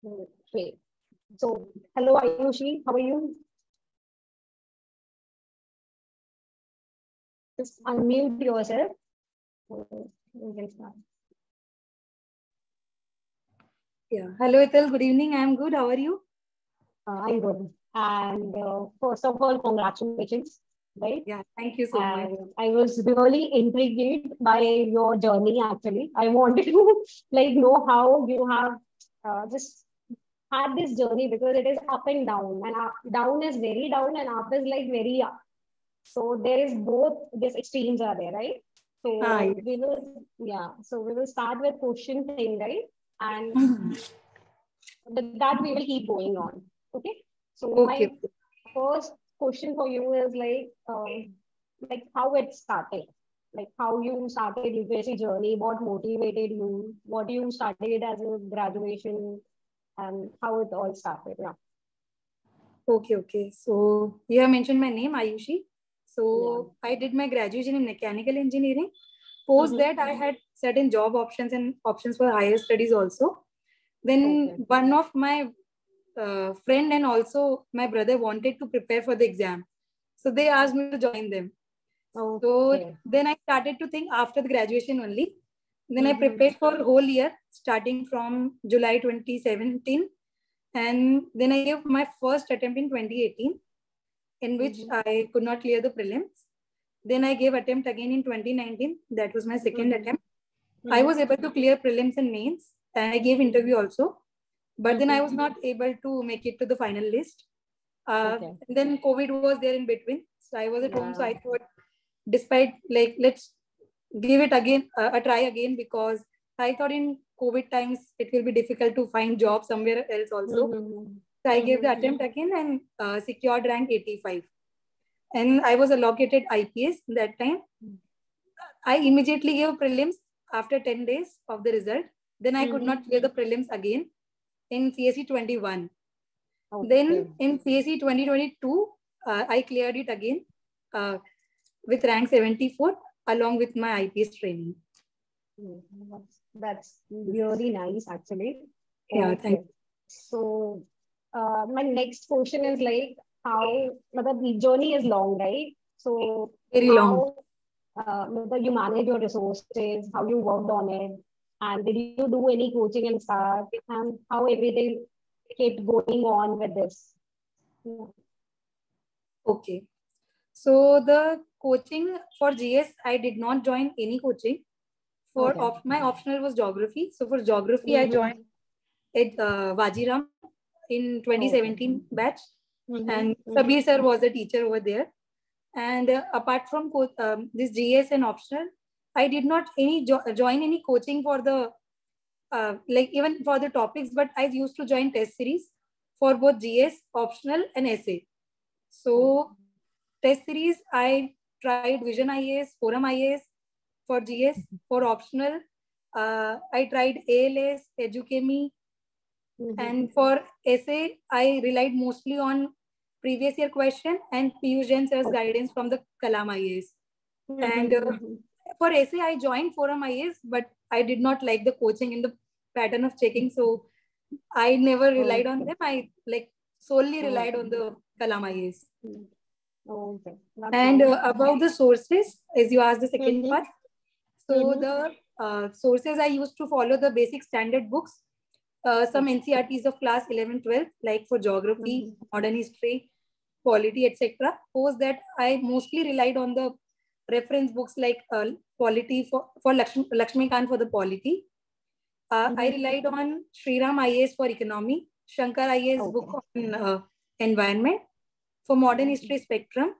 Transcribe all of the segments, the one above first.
Okay. So, hello Ayushi, how are you? Just unmute yourself. We can start. Yeah. Hello, Ethel. Good evening. I'm good. How are you? I'm good. And first of all, congratulations, right? Yeah. Thank you so much. And I was really intrigued by your journey. Actually, I wanted to like know how you have just had this journey because it is up and down, and down is very down, and up is like very up. So there is both these extremes are there, right? So Yes. we will, yeah. So we will start with question thing, right? And with that we will keep going on. Okay. So my Okay. first question for you is like how it started, like how you started UPSC journey, what motivated you, what you studied as a graduation, and how it all started. Yeah. Okay. Okay. So you have mentioned my name, Ayushi. Yeah. So I did my graduation in mechanical engineering. Post Mm-hmm. that, I had certain job options and options for higher studies also. Then Okay. one of my friend and also my brother wanted to prepare for the exam. So they asked me to join them. So Okay. then I started to think after the graduation only. Then I Mm-hmm. prepared for a whole year, starting from July 2017. And then I gave my first attempt in 2018, in which Mm-hmm. I could not clear the prelims. Then I gave attempt again in 2019. That was my second Mm-hmm. attempt. I Mm-hmm. was able to clear prelims and mains, and I gave interview also. But then I Mm-hmm. was not able to make it to the final list. Okay. Then COVID was there in between. So I was at home. So Yeah. I thought, despite like, let's give it again a try again, because I thought in COVID times it will be difficult to find job somewhere else also. Mm-hmm. So I gave the Mm-hmm. attempt again and secured rank 85. And I was allocated IPS that time. I immediately gave prelims after 10 days of the result. Then I could Mm-hmm. not clear the prelims again in CSE 21. Okay. Then in CSE 2022, I cleared it again uh, with rank 74 along with my IPS training. That's really nice, actually. Yeah, thank Okay. So, my next question is like how the journey is long, right? So, you. Very long. how you manage your resources, how you worked on it, and did you do any coaching and stuff, and how everything kept going on with this? Yeah. Okay. So the coaching for GS, I did not join any coaching. For Okay. my optional was geography. So for geography, I Mm-hmm. joined at Vajiram in Okay. 2017 batch, Mm-hmm. and Mm-hmm. Sabir sir was the teacher over there. And apart from this GS and optional, I did not join any coaching for the like even for the topics, but I used to join test series for both GS, optional, and essay. Oh. So test series, I tried Vision IAS, Forum IAS for GS. For optional, I tried ALS, Educame, Mm-hmm. and for essay, I relied mostly on previous year question and Piyush Jain sir's guidance from the Kalam IAS. And Mm-hmm. for essay, I joined Forum IAS, but I did not like the coaching in the pattern of checking, so I never relied on them. I like solely relied on the Kalam IAS. Okay. That's And nice. about the sources, as you asked the second Mm-hmm. part, so Mm-hmm. the sources I used to follow the basic standard books, some NCRTs of class 11, 12, like for geography, Mm-hmm. modern history, polity, etc. Post that I mostly relied on the reference books like polity for Lakshmi Kant for the polity. I Mm-hmm. relied on Sriram IAS for economy, Shankar IAS book Okay. on environment, for modern Mm-hmm. history spectrum,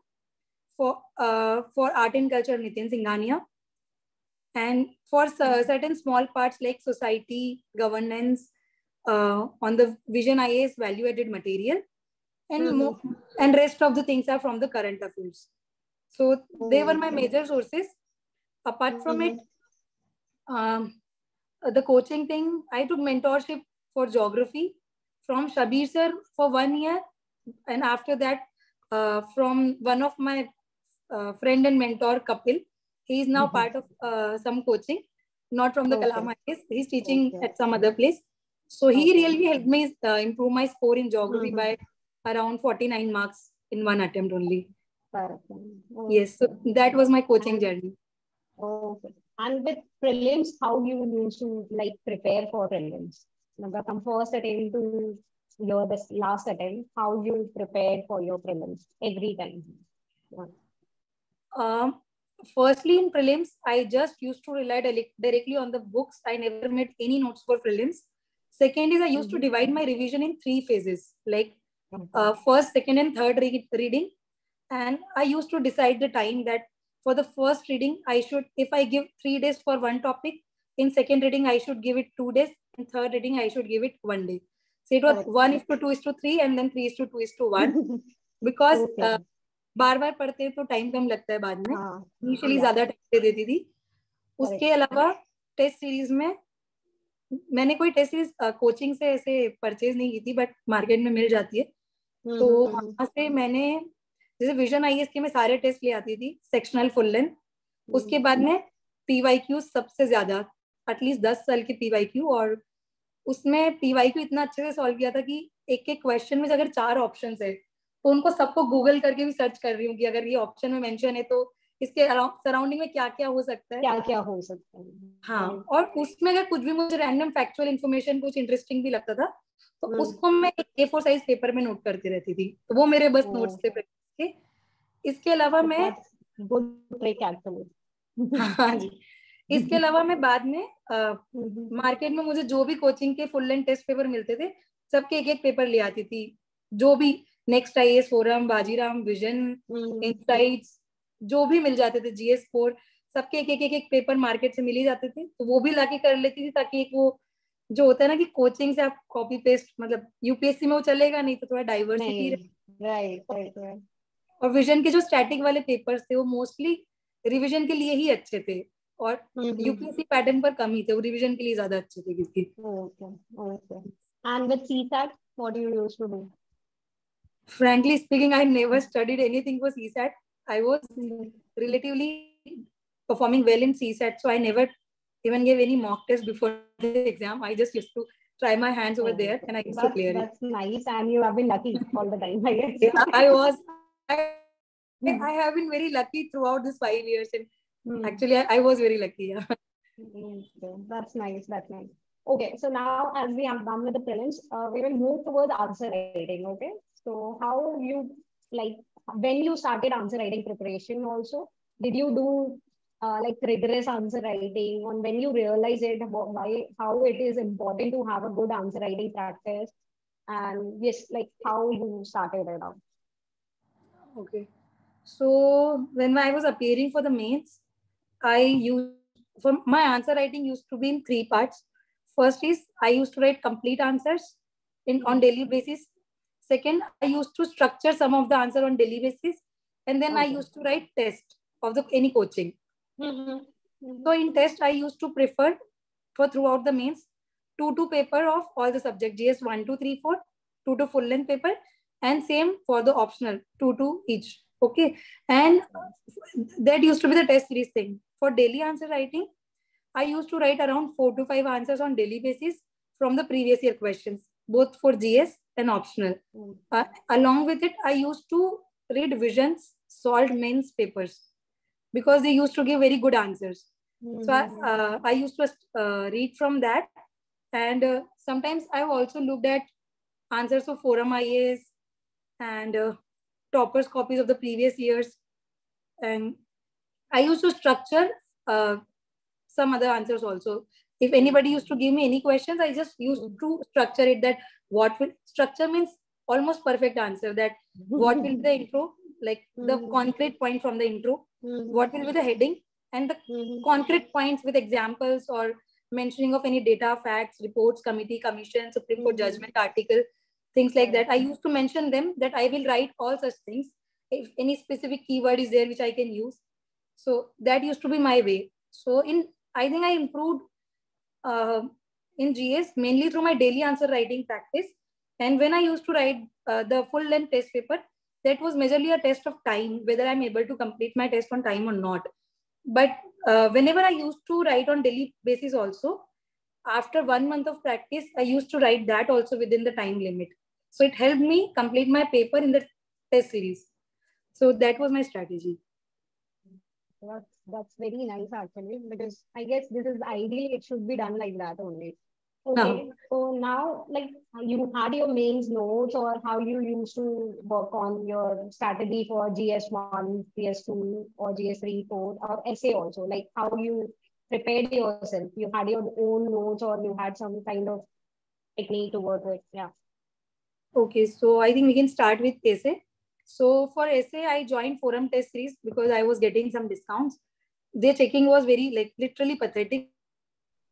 for art and culture Nitin Singhania, and for certain small parts like society, governance, on the Vision IAS value added material, and Mm-hmm. and rest of the things are from the current affairs. So they were my Okay. major sources. Apart from it, Mm-hmm. um, the coaching thing, I took mentorship for geography from Shabir sir for 1 year, and after that, from one of my friend and mentor Kapil. He is now part of some coaching, not from the Okay. Kalama case. He's teaching Okay. at some other place. So he really helped me improve my score in geography by around 49 marks in one attempt only. Yes, so that was my coaching journey. Okay. And with prelims, how you used to like prepare for prelims? From first attempt to your this last attempt, how you prepared for your prelims every time? Firstly, in prelims, I just used to rely directly on the books. I never made any notes for prelims. Second is I used to divide my revision in 3 phases, like first, second, and third reading. And I used to decide the time that for the first reading, I should, if I give 3 days for one topic, in second reading, I should give it 2 days. In third reading, I should give it 1 day. So it was 1:2:3, and then 3:2:1. Because बार बार पढ़ते तो time कम लगता है बाद में, initially ज्यादा time दे देती थी. उसके अलावा टेस्ट सीरीज में मैंने कोई टेस्ट सीरीज कोचिंग से ऐसे परचेज नहीं की थी, बट मार्केट में मिल जाती है. तो वहां से मैंने जैसे विजन आईएएस के मैं सारे टेस्ट ले आती थी, सेक्शनल फुल लेंथ. उसके बाद में पीवाईक्यू सबसे ज्यादा, एटलीस्ट 10 साल के पीवाईक्यू, और उसमें पीवाईक्यू इतना अच्छे से सॉल्व किया था कि एक एक क्वेश्चन में अगर 4 ऑप्शन है तो उनको सबको गूगल करके भी सर्च कर रही हूँ कि अगर ये ऑप्शन में मेंशन है तो इसके सराउंडिंग में क्या क्या हो सकता है, क्या हो सकता है. हाँ, और उसमें अगर कुछ भी मुझे रैंडम फैक्चुअल इन्फॉर्मेशन कुछ इंटरेस्टिंग भी लगता था तो उसको मैं एक A4 साइज पेपर में नोट करती रहती थी. तो वो मेरे बस नोट्स थे. इसके अलावा मैं हाँ जी, इसके अलावा मैं बाद में मार्केट में मुझे जो भी कोचिंग के फुल लेंथ टेस्ट पेपर मिलते थे सबके एक एक पेपर ले आती थी. जो भी next IAS forum, Vajiram, vision, insights, जो भी मिल जाते थे, जीएस कोर, सबके एक पेपर मार्केट से मिल ही जाते थे. तो वो भी लाके कर लेती थी, ताकि एक वो जो होता है ना कि कोचिंग से आप कॉपी पेस्ट, मतलब यूपीएससी में वो चलेगा नहीं, तो थोड़ा डाइवर्सिटी. राइट. और विजन के जो स्टैटिक वाले पेपर्स थे वो मोस्टली रिवीजन के लिए ही अच्छे थे, और यूपीएससी पैटर्न पर कम ही थे, वो रिवीजन के लिए ज्यादा अच्छे थे. क्योंकि And with CSAT, what do you used to do? Frankly speaking, I never studied anything for CSAT. I was relatively performing well in CSAT, so I never even gave any mock test before the exam. I just used to try my hands over there, and I used to clear it. That's nice, and you have been lucky all the time, I guess. Yeah, I have been very lucky throughout these 5 years, and actually I was very lucky. Yeah. That's nice. Okay, so now as we have done with the prelims, we will move towards answer writing. Okay, so how you like when you started answer writing preparation? Also, did you do like rigorous answer writing? On when you realize it, how it is important to have a good answer writing practice, and yes, like how you started it out. Okay, so when I was appearing for the mains, my answer writing used to be in 3 parts. First is I used to write complete answers on daily basis. Second, I used to structure some of the answer on daily basis, and then I used to write test of any coaching. So in test, I used to prefer for throughout the mains 2 paper of all the subject, GS 1, 2, 3, 4, 2 full length paper, and same for the optional 2 each. Okay, and that used to be the test series thing. For daily answer writing, I used to write around 4 to 5 answers on daily basis from the previous year questions, both for GS and optional. Along with it, I used to read Vision's solved mains papers because they used to give very good answers. So I used to read from that, and sometimes I've also looked at answers of Forum IAS and toppers copies of the previous years, and I used to structure some other answers also. If anybody used to give me any questions, I just used to structure it, that what will structure means almost perfect answer, that what will be the intro, like the concrete point from the intro, what will be the heading, and the concrete points with examples or mentioning of any data, facts, reports, committee, commission, Supreme Court judgment, article, things like that. I used to mention them, that I will write all such things. If any specific keyword is there which I can use. So that used to be my way. So I think I improved in GS mainly through my daily answer writing practice. And when I used to write the full length test paper, that was majorly a test of time, whether I'm able to complete my test on time or not. But whenever I used to write on daily basis also, after 1 month of practice, I used to write that also within the time limit. So it helped me complete my paper in the test series. So that was my strategy. That's very nice actually, because I guess this is ideally it should be done like that only. Now, Okay, so now like you had your mains notes, or how you used to work on your strategy for GS1, GS2, or GS3, 4, or essay also, like how you prepared yourself. You had your own notes, or you had some kind of technique to work with. Yeah. okay, so I think we can start with essay. So for essay, I joined Forum Test Series because I was getting some discounts. Their checking was very like literally pathetic.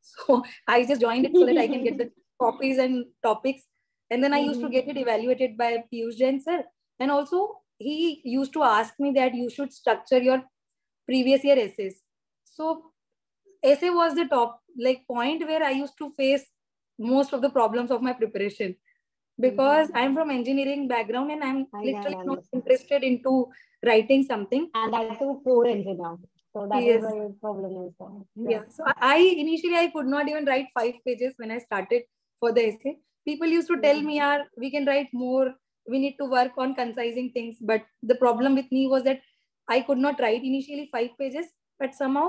So I just joined it so that I can get the copies and topics. And then I used to get it evaluated by Piyush Jain sir. And also he used to ask me that you should structure your previous year essays. So essay was the top like point where I used to face most of the problems of my preparation, because I'm from engineering background and I'm literally not interested into writing something. And that too core engineer. So that was Yes. a problem as well. Yeah. So I initially I could not even write 5 pages when I started for the essay. People used to tell me, "Yeah, we can write more. We need to work on concising things." But the problem with me was that I could not write initially 5 pages. But somehow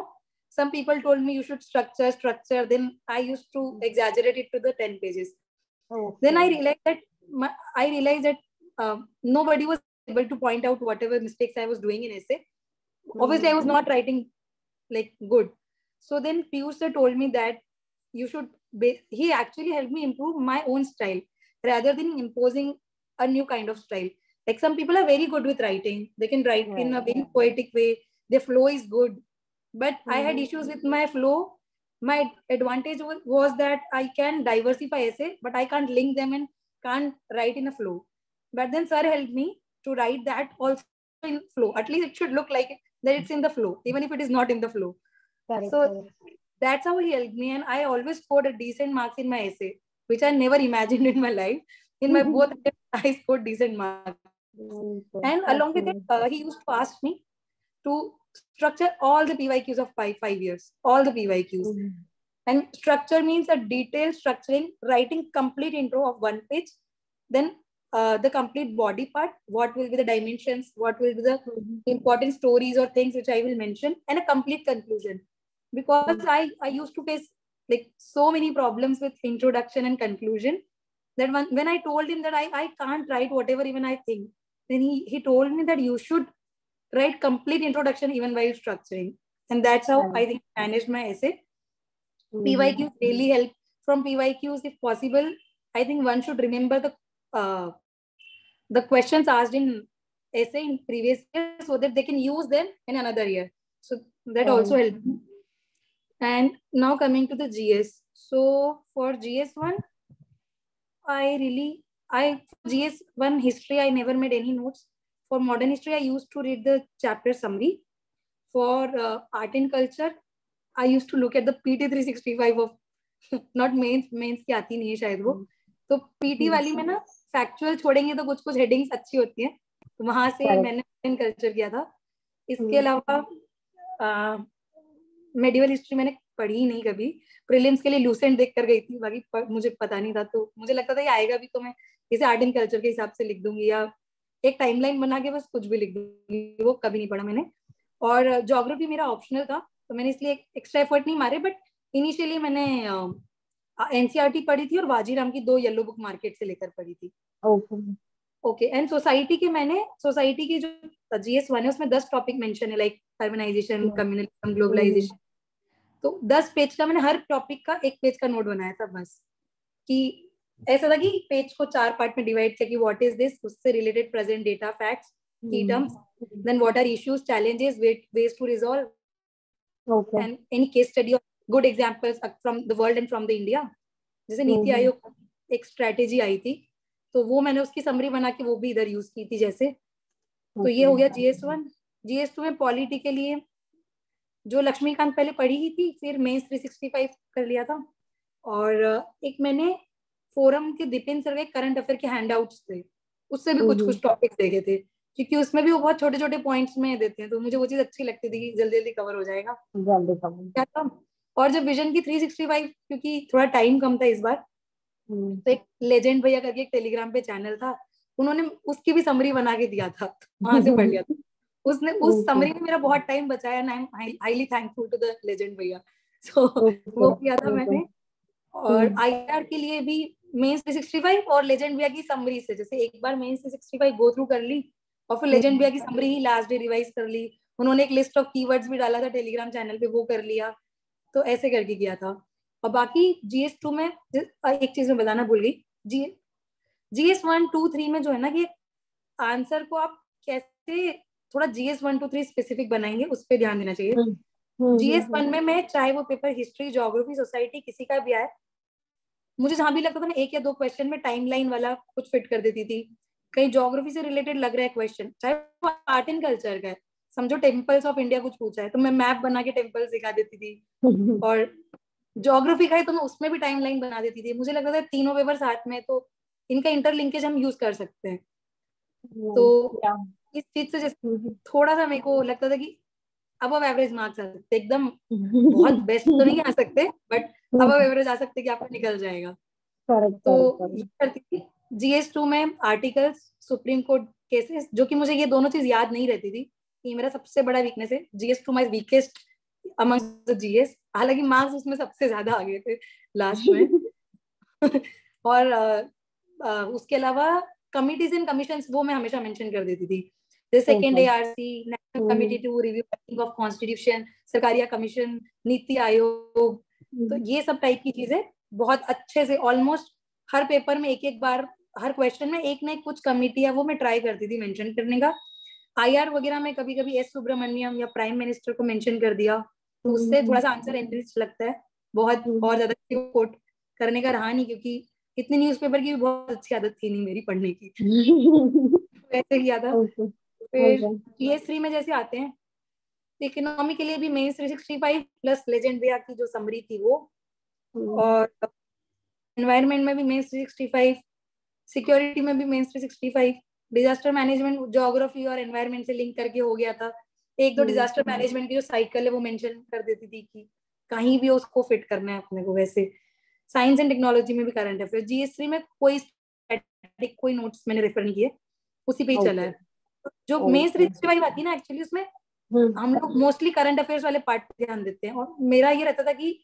some people told me you should structure. Then I used to exaggerate it to the 10 pages. Then I realized that nobody was able to point out whatever mistakes I was doing in essay. Obviously, I was not writing like good. So then Piyush sir told me that you should he actually helped me improve my own style rather than imposing a new kind of style. Like some people are very good with writing, they can write in a very poetic way, their flow is good, but I had issues with my flow. My advantage was that I can diversify essay, but I can't link them and can't write in a flow. But then sir helped me to write that also in flow. At least it should look like that it's in the flow, even if it is not in the flow. So that's how he helped me, and I always scored a decent marks in my essay, which I never imagined in my life. In my both I scored decent marks. And along with it, he used to ask me to structure all the PYQs of 5 years, all the PYQs. And structure means a detailed structuring, writing complete intro of 1 page, then the complete body part, what will be the dimensions, what will be the important stories or things which I will mention, and a complete conclusion. Because I used to face like so many problems with introduction and conclusion that when I told him that I can't write whatever even I think, then he told me that you should write complete introduction even while structuring. And that's how I think I managed my essay. PYQs really help. From PYQs, if possible, I think one should remember the questions asked in essay in previous year so that they can use them in another year. So that also helps. And now coming to the GS. So for GS1, GS1 history, I never made any notes. For modern history, I used to read the chapter summary. For art and culture, I used to look at the PT 365 of not mains की आती नहीं है शायद वो, तो PT वाली में ना फैक्चुअल छोड़ेंगे तो कुछ कुछ हेडिंग्स अच्छी होती हैं, तो वहां से मैंने कल्चर किया था. इसके अलावा मेडिवल हिस्ट्री मैंने पढ़ी ही नहीं कभी. प्रीलिम्स के लिए लूसेंट देख कर गई थी, बाकी मुझे पता नहीं था, तो मुझे लगता था ये आएगा भी तो मैं इसे आर्ट एंड कल्चर के हिसाब से लिख दूंगी या एक टाइमलाइन बना के बस कुछ भी लिख दूंगी. वो कभी नहीं पढ़ा मैंने. और ज्योग्राफी मेरा ऑप्शनल था, तो मैंने इसलिए एक्स्ट्रा एफर्ट नहीं मारे. बट इनिशियली मैंने एनसीईआरटी पढ़ी थी और वाजीराम की 2 येलो बुक मार्केट से लेकर पढ़ी थी. ओके. एंड सोसाइटी की जो GS1 है उसमें 10 टॉपिक मेंशन है, लाइक अर्बनाइजेशन, कम्युनलिज्म, ग्लोबलाइजेशन. तो 10 पेज का मैंने हर टॉपिक का 1 पेज का नोट बनाया था बस. कि ऐसा था कि पेज को 4 पार्ट में डिवाइड किया कि व्हाट इज दिस, उससे रिलेटेड प्रेजेंट डेटा, फैक्ट्स, की terms, then what are issues, challenges, ways to resolve, and any case study और good examples from the world and from the India. जैसे नीति आयोग एक strategy आई थी, तो वो मैंने उसकी समरी बना के वो भी इधर यूज की थी जैसे. तो ये हो गया GS1. GS2 में पॉलिटी के लिए जो लक्ष्मीकांत पहले पढ़ी ही थी, फिर मेंस 365 कर लिया था. और एक मैंने फोरम के दीपेन सर के करंट अफेयर के हैंडआउट्स थे, उससे भी कुछ कुछ टॉपिक्स देखे थे, क्योंकि उसमें भी वो बहुत छोटे छोटे पॉइंट्स में देते हैं, तो मुझे वो चीज अच्छी लगती थी कि जल्दी जल्दी कवर हो जाएगा. क्या था और जब विजन की 365, क्योंकि थोड़ा टाइम कम था इस बार, तो एक लेजेंड भैया करके एक टेलीग्राम पे चैनल था, उन्होंने उसकी भी समरी बना के दिया था, वहां से पढ़ लिया था उसने। उस समरी में मेरा बहुत टाइम बचाया and I am highly thankful to the legend भैया। सो वो किया था मैंने। और आईआर के लिए भी मेंस 365 और लेजेंड भैया की समरी से, जैसे एक बार मेंस 365 गो थ्रू कर ली और फिर लेजेंड भैया की समरी ही लास्ट डे रिवाइज कर ली। उन्होंने एक लिस्ट ऑफ कीवर्ड्स भी डाला था टेलीग्राम चैनल पे, वो कर लिया। तो ऐसे करके किया था। और बाकी GS2 में एक चीज मैं बताना भूल गई, GS1 2 3 में जो है ना कि आंसर को आप कैसे थोड़ा GS1 2 3 स्पेसिफिक बनाएंगे, उस पर ध्यान देना चाहिए। GS1 में मैं चाहे वो पेपर हिस्ट्री, ज्योग्राफी, सोसाइटी किसी का भी आए, मुझे जहां भी लगता था मैं 1 या 2 क्वेश्चन में टाइमलाइन वाला कुछ फिट कर देती थी। कहीं ज्योग्राफी से रिलेटेड लग रहा है क्वेश्चन, चाहे वो आर्ट एंड कल्चर का है, समझो टेम्पल्स ऑफ इंडिया कुछ पूछा है तो मैं मैप बना के टेम्पल्स दिखा देती थी। और ज्योग्राफी का है तो मैं उसमें भी टाइमलाइन बना देती थी। मुझे लगता था तीनों पेपर साथ में तो इनका इंटरलिंकेज हम यूज कर सकते हैं। तो इस चीज से जैसे थोड़ा सा मेरे को लगता था कि अब एवरेज मार्क्स आ सकते, एकदम बहुत बेस्ट तो नहीं आ सकते, बट अब एवरेज आ सकते कि आपका निकल जाएगा। तो ये करती थी। GS2 में आर्टिकल्स, सुप्रीम कोर्ट केसेस, जो कि मुझे ये दोनों चीज याद नहीं रहती थी, ये मेरा सबसे बड़ा वीकनेस है। GS2 my weakest among the GS, हालांकि मार्क्स उसमें सबसे ज्यादा आ गए थे लास्ट में। और उसके अलावा कमिटीज एंड कमीशंस वो मैं हमेशा मेंशन कर देती थी, जैसे second ARC, national committee to review working of constitution, Sarkaria commission, NITI Aayog. तो ये सब टाइप की चीजें बहुत अच्छे से ऑलमोस्ट हर पेपर में एक एक बार, हर क्वेश्चन में एक ना एक कुछ कमिटी है वो मैं ट्राई करती थी मेंशन करने का। IR वगैरह में कभी कभी S सुब्रमण्यम या प्राइम मिनिस्टर को मेंशन कर दिया, तो उससे थोड़ा सा आंसर इंटरेस्ट लगता है। बहुत और ज्यादा कोट करने का रहा नहीं, क्योंकि इतनी न्यूज़पेपर की भी बहुत अच्छी आदत थी नहीं मेरी पढ़ने की। ऐसे किया था। फिर GS3 में जैसे आते हैं, इकोनॉमी के लिए भी मेंस 365 प्लस लेजेंड भैया की जो समरी थी वो, और एनवायरनमेंट में भी मेंस 365, सिक्योरिटी में भी मेंस 365, डिजास्टर मैनेजमेंट ज्योग्राफी और एनवायरनमेंट से लिंक करके हो गया था। एक दो डिजास्टर मैनेजमेंट की जो साइकिल है वो मेंशन कर देती थी कि कहीं भी उसको फिट करना है अपने को। वैसे साइंस एंड टेक्नोलॉजी में भी करंट अफेयर। GS3 में कोई स्टैटिक कोई नोट्स मैंने रेफर नहीं किए, उसी पे ही चला है। जो मेंस 365 आती है ना, एक्चुअली उसमें हम लोग मोस्टली करंट अफेयर्स वाले पार्ट पे ध्यान देते हैं, और मेरा ये रहता था कि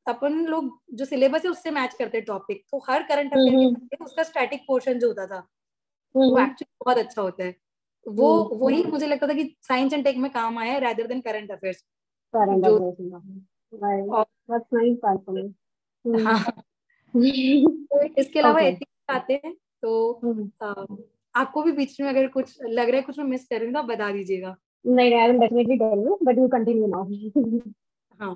अपन लोग जो सिलेबस है उससे मैच करते टॉपिक, तो हर करंट अफेयर के उसका स्टैटिक पोर्शन जो होता था वो एक्चुअली बहुत अच्छा होता है। वो वही मुझे लगता था कि साइंस एंड टेक में काम आया है रादर देन करंट अफेयर्स जो। हाँ। तो इसके अलावा एथिक्स आते हैं, तो आपको भी बीच में अगर कुछ लग रहा है कुछ मैं मिस कर रही हूँ तो आप बता दीजिएगा। नहीं, I will definitely tell you, but you continue now. हाँ,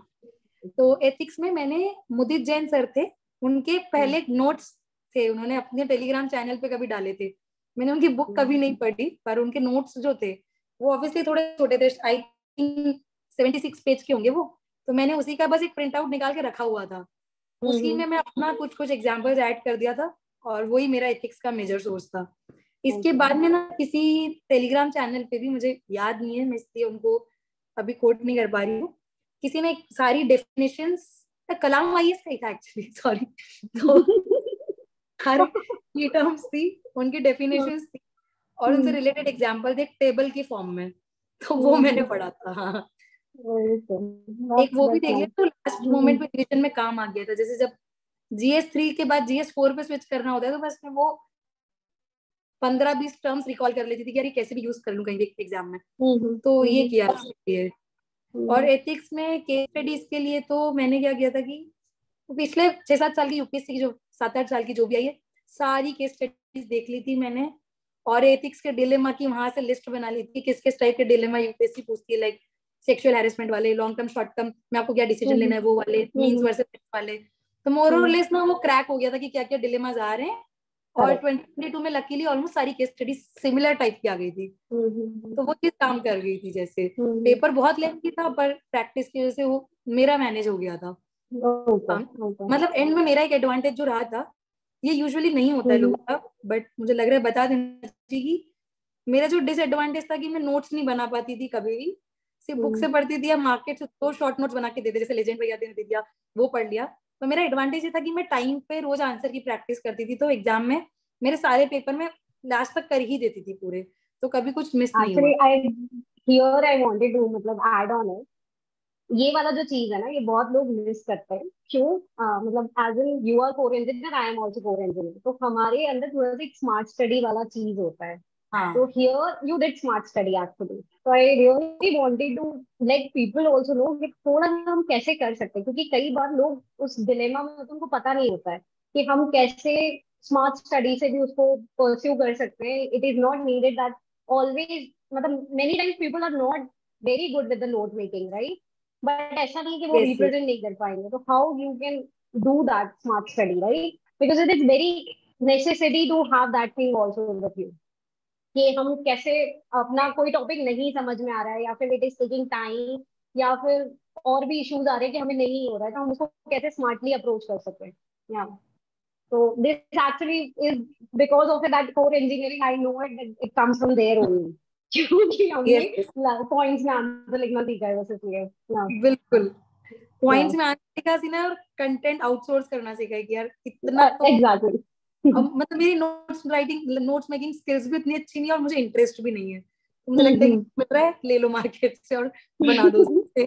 तो एथिक्स में मैंने मुदित जैन सर थे, उनके पहले नोट्स थे, उन्होंने अपने टेलीग्राम चैनल पे कभी डाले थे। मैंने उनकी बुक कभी नहीं पढ़ी, पर उनके नोट्स जो थे वो ऑब्वियसली थोड़े छोटे थे, आई थिंक 76 पेज के होंगे वो। तो मैंने उसी का बस एक प्रिंट आउट निकाल के रखा हुआ था, उसी में मैं अपना कुछ कुछ एग्जाम्पल्स ऐड कर दिया था, और वही मेरा एथिक्स का मेजर सोर्स था। इसके बाद में ना किसी टेलीग्राम चैनल पे भी, मुझे याद नहीं है, मैं इसलिए उनको अभी कोट नहीं कर पा रही हूँ, किसी ने सारी डेफिनेशंस, कलाम IAS का ही था एक्चुअली, सॉरी। तो हर की टर्म्स थी, उनकी डेफिनेशंस थी, और उनसे रिलेटेड एग्जांपल थे टेबल की फॉर्म में, तो वो मैंने पढ़ा था। हाँ, एक वो भी देख लिया, तो लास्ट मोमेंट में रिवीजन में काम आ गया था। जैसे जब GS3 के बाद GS4 पे स्विच करना होता है, तो बस मैं वो 15-20 टर्म्स रिकॉल कर लेती थी कि यार ये कैसे भी यूज कर लूं कहीं भी एग्जाम में। तो ये किया है। और एथिक्स में केस स्टडीज के लिए तो मैंने क्या किया था कि पिछले 6-7 साल की UPSC की, जो 7-8 साल की जो भी आई है, सारी केस स्टडीज देख ली थी मैंने, और एथिक्स के डिलेमा की वहां से लिस्ट बना ली थी, किस किस टाइप के डिलेमा UPSC पूछती है, लाइक सेक्सुअल हैरेसमेंट वाले, लॉन्ग टर्म शॉर्ट टर्म में आपको क्या डिसीजन लेना है वो वाले, मींस वर्सेस वाले। तो मोर और लेस ना वो क्रैक हो गया था कि क्या क्या डिलेमाज आ रहे हैं। और 2022 में लकीली ऑलमोस्ट सारी केस स्टडी सिमिलर टाइप की आ गई थी, तो वो चीज काम कर गई थी। जैसे पेपर बहुत लेंथी था, पर प्रैक्टिस की वजह से वो मेरा मैनेज हो गया था। मतलब एंड में मेरा एक एडवांटेज जो रहा था, ये यूजुअली नहीं होता है लोगों का, बट मुझे लग रहा है बता देना चाहिए कि मेरा जो डिसएडवांटेज था कि मैं नोट्स नहीं बना पाती थी कभी भी, सिर्फ बुक से पढ़ती थी या मार्केट से तो शॉर्ट नोट्स बना के दे दे, जैसे लेजेंड भैया ने दे दिया वो पढ़ लिया। तो मेरा एडवांटेज ये था कि मैं टाइम पे रोज आंसर की प्रैक्टिस करती थी, तो एग्जाम में मेरे सारे पेपर में लास्ट तक कर ही देती थी पूरे, तो कभी कुछ मिस नहीं हुआ। Actually I here I wanted to मतलब ऐड ऑन इट, ये वाला जो चीज है ना ये बहुत लोग मिस करते हैं। क्यों? मतलब as in you are core engineer, I am also core engineer, तो हमारे अंदर थोड़ा सा एक स्मार्ट स्टडी वाला चीज होता है। हाँ तो here you did smart study actually, तो I really wanted to let people also know कि थोड़ा सा हम कैसे कर सकते हैं, क्योंकि कई बार लोग उस डिलेमा में होते हैं, उनको पता नहीं होता है कि हम कैसे स्मार्ट स्टडी से भी उसको परस्यू कर सकते हैं। It is not needed that always, मतलब many times people are not very good with the note making, right? But ऐसा नहीं कि वो यस यस रिप्रेजेंट नहीं कर पाएंगे, तो how you can do that smart study, right? Because it is very necessity to have that thing also with you, कि हम कैसे अपना कोई टॉपिक नहीं समझ में आ रहा है या फिर इट इज टेकिंग टाइम या फिर और भी इश्यूज आ रहे हैं कि हमें नहीं हो रहा है, तो हम उसको कैसे स्मार्टली अप्रोच कर सकते हैं। या तो this actually is because of that core engineering, I know it comes from there only क्योंकि यस हमने यस पॉइंट्स में आंसर लिखना सीखा है बस इसलिए। या बिल्कुल। या पॉइंट्स में आने सीखा सीना, और कंटेंट आउटसोर्स करना सीखा है कि यार इतना तो एग्जैक्टली। मतलब मेरी notes writing notes making skills भी इतनी अच्छी नहीं है, और मुझे इंटरेस्ट भी नहीं है, तो मुझे लगता है कि मिल रहा है ले लो मार्केट से और बना दो उससे।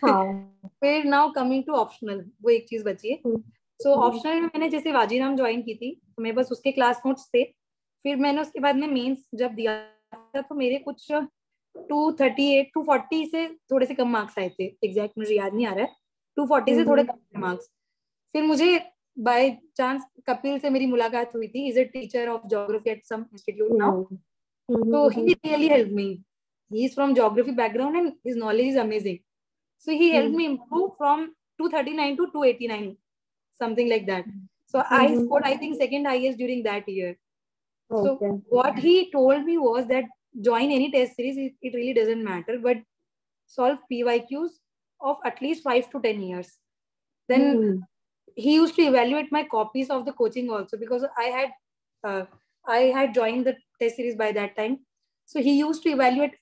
हाँ। फिर नाउ कमिंग टू ऑप्शनल, वो एक चीज बची है। सो ऑप्शनल में मैंने जैसे वाजीराम ज्वाइन की थी, तो मेरे पास उसके क्लास नोट्स थे। फिर मैंने उसके बाद में मेंस जब दिया था, तो मेरे कुछ 238 240 से थोड़े से कम मार्क्स आए थे, एग्जैक्ट मुझे याद नहीं आ रहा है, 240 से थोड़े कम थे मार्क्स। फिर मुझे बाय चांस कपिल से मेरी मुलाकात हुई थी, is a teacher of geography at some institute now. So he really helped me. He is from geography background and his knowledge is amazing. So he helped me improve from 239 to 289, something like that. So I scored, I think, second highest during that year. So okay. what he told me was that join any test series, it really doesn't matter, but solve PYQs of at least 5 to 10 years. Then he used to evaluate my copies of the coaching also, because uh, I had joined the test series by that time. So he used to evaluate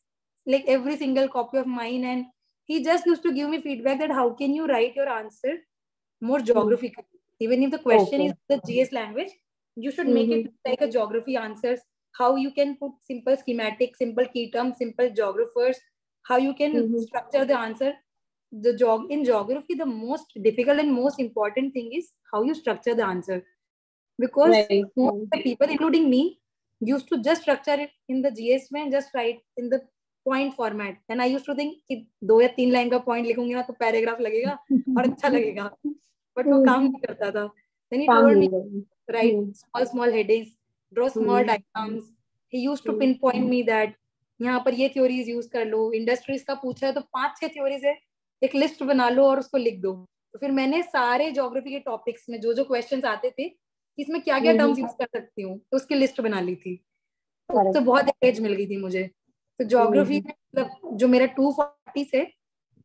like every single copy of mine, and he just used to give me feedback that how can you write your answer more geographical. Even if the question okay. is the GS language, you should make it like a geography answers. How you can put simple schematic, simple key terms, simple geographers. How you can structure the answer. In geography, the most difficult and most important thing is how you structure the answer, because right. most of the people, including me, used to just structure it in the GS में and just write in the point format. And I used to think कि 2 या 3 line का point लिखूंगी ना तो paragraph लगेगा और अच्छा लगेगा, but वो काम नहीं करता था. Then he काम told me नहीं करेंगे। write small headings, draw small diagrams. He used to pinpoint me that यहाँ पर ये थ्योरीज यूज कर लो, इंडस्ट्रीज का पूछा है तो 5-6 थ्योरीज है, एक लिस्ट बना लो और उसको लिख दो. तो फिर मैंने सारे ज्योग्राफी के टॉपिक्स में जो जो क्वेश्चंस आते थे इसमें क्या क्या टर्म्स यूज कर सकती हूँ, तो उसकी लिस्ट बना ली थी. तो उससे बहुत एज मिल गई थी मुझे. तो ज्योग्राफी में मतलब जो मेरा 240 से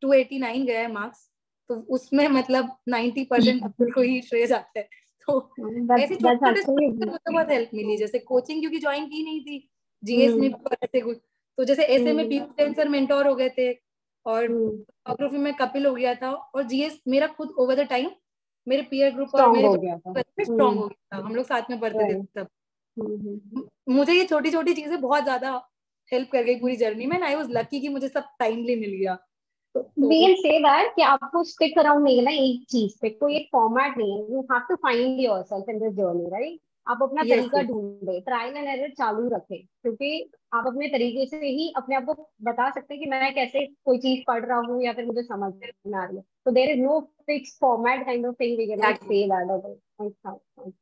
289 गया है मार्क्स, तो उसमें मतलब 90% अब्दुल को ही श्रेय जाता है. तो ऐसे छोटे that's छोटे actually मुझे बहुत हेल्प मिली. जैसे कोचिंग क्योंकि ज्वाइन की नहीं थी, जीएस में ऐसे कुछ, तो जैसे ऐसे में पीयूष सर मेंटोर हो गए थे, और ज्योग्राफी में कपिल हो गया था, और जीएस मेरा खुद ओवर द टाइम मेरे पीयर ग्रुप और स्ट्रॉन्ग मेरे हो गया था। स्ट्रॉन्ग हो गया था. हम लोग साथ में पढ़ते थे तब. मुझे ये छोटी छोटी चीजें बहुत ज्यादा हेल्प कर गई पूरी जर्नी में. आई वाज लकी कि मुझे सब टाइमली मिल गया. वी तो कैन से दैट कि आपको स्टिक अराउंड नहीं है ना एक चीज पे, कोई एक फॉर्मेट नहीं है, you have to find yourself in this journey, right? आप अपना यस तरीका ढूंढे, ट्रायल एंड एरर चालू रखें, क्योंकि आप अपने तरीके से ही अपने आप को बता सकते हैं कि मैं कैसे कोई चीज पढ़ रहा हूँ या फिर मुझे समझ में आ रही है. तो there is no fix format kind of thing we can not exactly. Say that.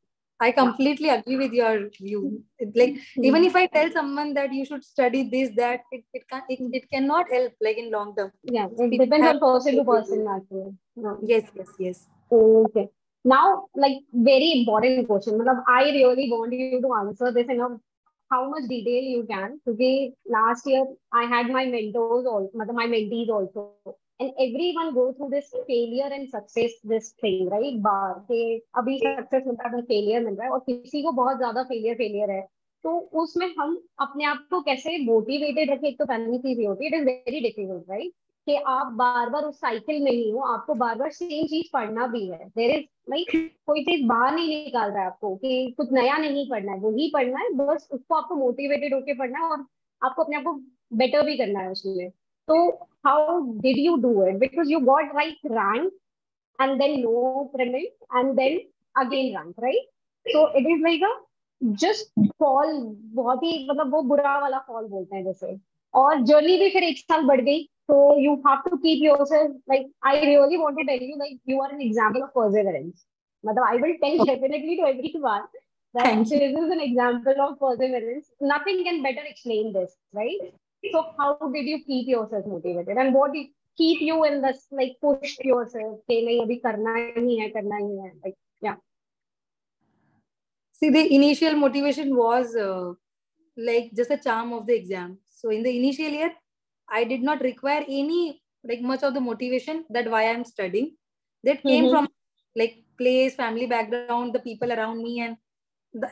I completely agree with your view. Like even if I tell someone that you should study this, that it cannot help like in long term. Yeah, So it people depends have on person to to do person it. actually. Yeah. Yes, yes, yes. Okay. Now, like very important question. मतलब I really want you to answer this in a how much detail you can. Because last year I had my mentors also, मतलब my mentees also, and everyone go through this failure and success this thing, right? बार के अभी success मिलता है, अभी failure मिल रहा है, और किसी को बहुत ज्यादा failure है, तो उसमें हम अपने आप को कैसे मोटिवेटेड रखें, एक तो पहली चीज ये होती है, it is very difficult right, कि आप बार बार उस साइकिल में ही हो, आपको बार बार सेम चीज पढ़ना भी है, देर इज लाइक कोई चीज बाहर नहीं निकाल रहा है आपको कि कुछ नया नहीं पढ़ना है, वही पढ़ना है, बस उसको आपको मोटिवेटेड होके पढ़ना है, और आपको अपने आप को बेटर भी करना है उसमें। तो how did you do it, because you got like rank and then no prelim and then again rank, right? So it is like a just fall, बहुत ही मतलब वो बुरा वाला fall बोलते हैं जैसे। और जर्नी भी फिर एक साल बढ़ गई, so you have to keep yourself like, I really want to tell you like you are an example of perseverance, मतलब I will tell definitely to everyone that Thank you. this is an example of perseverance, nothing can better explain this, right? So how did you keep yourself motivated and what keep you in this like push yourself कि नहीं अभी करना ही है, करना ही है, like yeah. See, the initial motivation was like just a charm of the exam. So in the initial year, I did not require any like much of the motivation that why I'm studying. That came Mm-hmm. from like place, family background, the people around me, and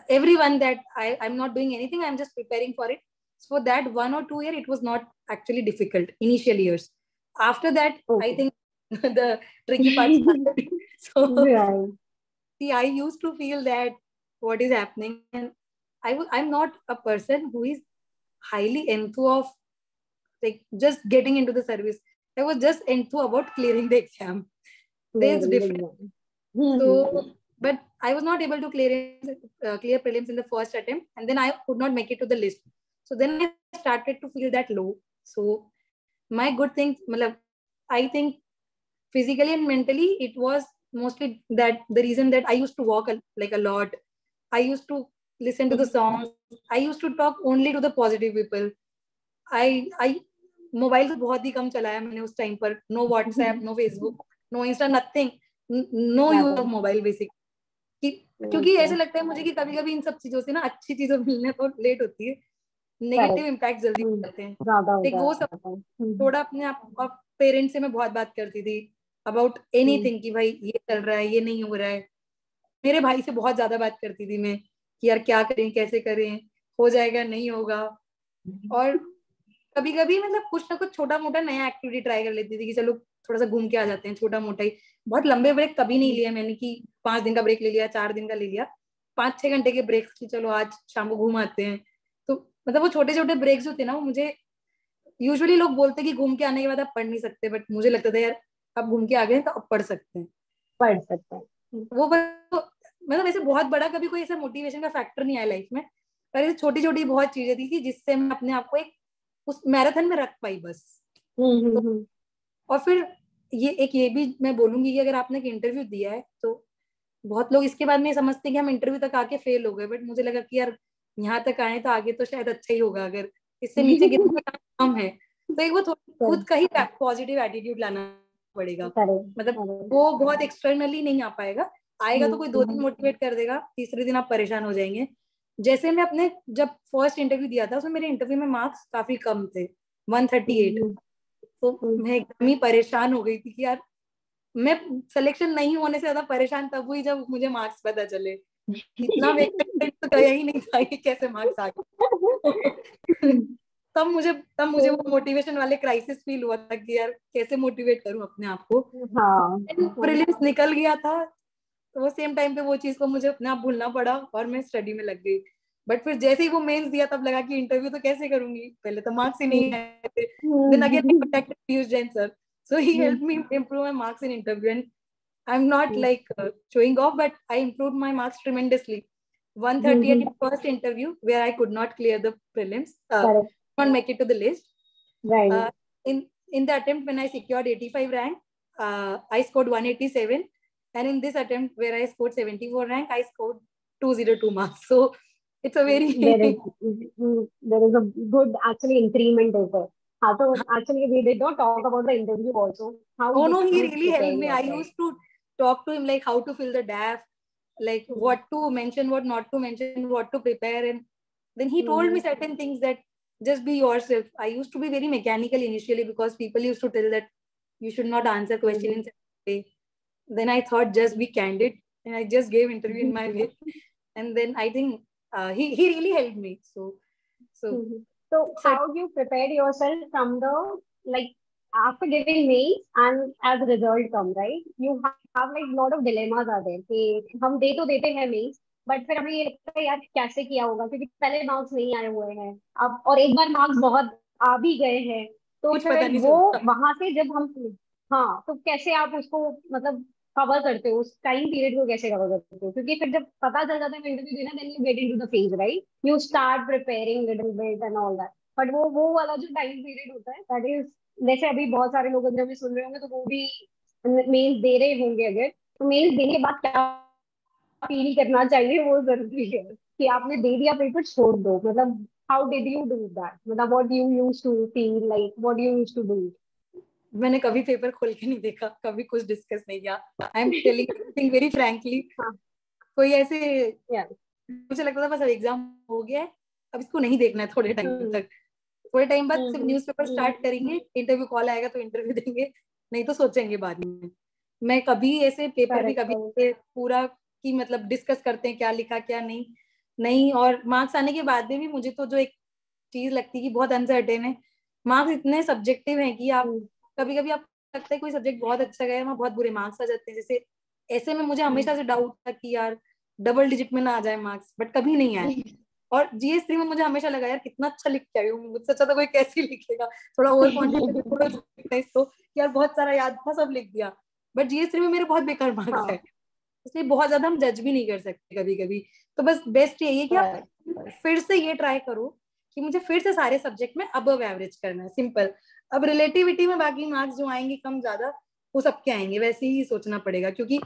everyone that I'm not doing anything. I'm just preparing for it. So for that 1 or 2 year, it was not actually difficult initial years. After that, I Okay. think the tricky part started. So Right. see, I used to feel that what is happening, and I'm not a person who is highly enthused of like just getting into the service. I was just enthused about clearing the exam. There's Clearing the difference. exam. Mm-hmm. So, but I was not able to clear prelims in the first attempt, and then I could not make it to the list. So then I started to feel that low. So my good thing, matlab, I think physically and mentally, it was mostly that the reason that I used to walk like a lot. I used to listen to the songs. I used to talk only to the positive people. I mobile तो बहुत ही कम चलाया मैंने उस time पर. No WhatsApp, no Facebook, no Insta, nothing, no use of Nothing. Mobile basic. क्योंकि ऐसे Okay. लगता है मुझे कि कभी कभी इन सब चीजों से ना अच्छी चीजों मिलने तो लेट होती है, नेगेटिव Correct. इम्पैक्ट जल्दी हो जाते हैं. ज्यादा हो एक वो सब जाता है. थोड़ा अपने आप पेरेंट्स से मैं बहुत बात करती थी अबाउट एनीथिंग कि भाई ये चल रहा है, ये नहीं हो रहा है. मेरे भाई से बहुत ज्यादा बात करती थी मैं कि यार क्या करें, कैसे करें, हो जाएगा नहीं होगा. और कभी कभी मतलब कुछ ना कुछ छोटा मोटा नया एक्टिविटी ट्राई कर लेती थी कि चलो थोड़ा सा घूम के आ जाते हैं, छोटा मोटा ही. बहुत लंबे ब्रेक कभी नहीं लिया मैंने कि 5 दिन का ब्रेक ले लिया, 4 दिन का ले लिया. 5-6 घंटे के ब्रेक कि चलो आज शाम को घूम आते हैं. तो मतलब वो छोटे छोटे ब्रेक्स जो थे ना, वो मुझे यूजुअली लोग बोलते कि घूम के आने के बाद आप पढ़ नहीं सकते, बट मुझे लगता था यार अब घूम के आ गए तो अब पढ़ सकते हैं. पढ़ सकते हैं. वो मतलब ऐसे बहुत बड़ा कभी कोई ऐसा मोटिवेशन का फैक्टर नहीं आया लाइफ में, पर ऐसे छोटी छोटी बहुत चीजें थी कि जिससे मैं अपने आप को एक उस मैराथन में रख पाई बस. तो हम्म. और फिर ये भी मैं बोलूंगी कि अगर आपने एक इंटरव्यू दिया है तो बहुत लोग इसके बाद में समझते हैं कि हम इंटरव्यू तक आके फेल हो गए, बट मुझे लगा कि यार यहाँ तक आए तो आगे तो शायद अच्छा ही होगा. अगर इससे नीचे गिरने का कम है तो एक वो खुद का ही पॉजिटिव एटीट्यूड लाना पड़ेगा. मतलब वो बहुत एक्सटर्नली नहीं आ पाएगा, आएगा तो कोई 2 दिन मोटिवेट कर देगा, तीसरे दिन आप परेशान हो जाएंगे. जैसे मैं अपने जब फर्स्ट इंटरव्यू दिया था उसमें मेरे इंटरव्यू में मार्क्स काफी कम थे, 138. तो मैं एकदम ही परेशान हो गई थी कि यार मैं सिलेक्शन नहीं होने से ज्यादा परेशान तब हुई जब मुझे मार्क्स पता चले. इतना वेट तो गया ही नहीं था कि कैसे मार्क्स आ गए. तब मुझे वो मोटिवेशन वाले क्राइसिस फील हुआ था कि यार कैसे मोटिवेट करूं अपने आप को. प्रीलिम्स निकल गया था तो वो सेम टाइम पे वो चीज को मुझे अपने आप भूलना पड़ा और मैं स्टडी में लग गई. बट फिर जैसे ही वो मेंस दिया तब लगा कि इंटरव्यू तो कैसे करूंगी, पहले तो मार्क्स ही नहीं आए थे. Then again I contacted Piyush Jain sir, so he helped me improve my marks in interview, and I'm not like showing off, but I improved my marks tremendously. 138 in first interview where I could not clear the prelims, not make it to the list. Right. In the attempt when I secured 85 rank, I scored 187, and in this attempt where I scored 74 rank, I scored 202 marks. So it's a very there is a good actually increment over. So actually we did not talk about the interview also. How oh did no, he you really helped me. yourself? I used to talk to him like how to fill the DAF, like what to mention, what not to mention, what to prepare, and then he told me certain things that just be yourself. I used to be very mechanical initially because people used to tell that you should not answer question in such a way. Then I thought just be candid, and I just gave interview in my way. And then I think he really helped me. So So how you prepared yourself from the, like, after giving mails and as result come, right? You have like lot of dilemmas are there कि हम दे तो देते हैं mails, but फिर हमें ये लगता है यार कैसे किया होगा, क्योंकि पहले मार्क्स नहीं आए हुए हैं अब, और एक बार मार्क्स बहुत आ भी गए हैं, तो कुछ पता फिर नहीं वो चलता। वहां से जब हम, हाँ, तो कैसे आप उसको मतलब कवर करते हो, उस टाइम पीरियड को कैसे कवर करते हो, क्योंकि फिर जब पता चल जाता है इंटरव्यू देना, then you get into the phase, right, you start preparing little bit and all that, but वो वाला जो टाइम पीरियड होता है दैट इज, जैसे अभी बहुत सारे लोग अगर हमें सुन रहे होंगे तो वो भी मेल्स दे रहे होंगे, अगर तो मेल्स देने के बाद क्या फील करना चाहिए वो जरूरी है, कि आपने दे दिया पेपर छोड़ दो, मतलब how did you do that, मतलब what you used to feel, like what you used to do? मैंने कभी पेपर खोल के नहीं देखा, कभी कुछ डिस्कस नहीं किया। I am telling everything very frankly. हाँ, कोई ऐसे, या, मुझे लगता था बस अब एग्जाम हो गया है, अब इसको नहीं देखना है थोड़े टाइम तक। थोड़े टाइम बाद सिर्फ न्यूज़पेपर स्टार्ट करेंगे, इंटरव्यू कॉल आएगा तो इंटरव्यू देंगे, नहीं तो सोचेंगे बाद में। मैं कभी ऐसे पेपर भी करेक्ट, कभी ऐसे पूरा की मतलब डिस्कस करते हैं क्या लिखा क्या नहीं, नहीं। और मार्क्स आने के बाद में भी मुझे तो जो एक चीज लगती है कि बहुत अनसर्टेन है, मार्क्स इतने सब्जेक्टिव हैं कि आप कभी कभी आप लगता है कोई सब्जेक्ट बहुत अच्छा गया, वहाँ बहुत बुरे मार्क्स आ जाते हैं। जैसे ऐसे में मुझे हमेशा से डाउट था कि यार डबल डिजिट में ना आ जाए मार्क्स, बट कभी नहीं आए। और जीएस3 में मुझे हमेशा लगा यार कितना अच्छा लिख के आई हूँ, मुझसे अच्छा तो कोई कैसे लिखेगा, थोड़ा ओवर कॉन्फिडेंस तो यार बहुत सारा याद था सब लिख दिया। बट जीएस3 में मेरे बहुत बेकार मार्क्स है, हाँ, इसलिए बहुत ज्यादा हम जज भी नहीं कर सकते कभी कभी। तो बस बेस्ट यही है कि आप फिर से ये ट्राई करो कि मुझे फिर से सारे सब्जेक्ट में अबव एवरेज करना है, सिंपल। अब रिलेटिविटी में बाकी मार्क्स जो आएंगे कम ज्यादा वो सबके आएंगे, वैसे ही सोचना पड़ेगा, क्योंकि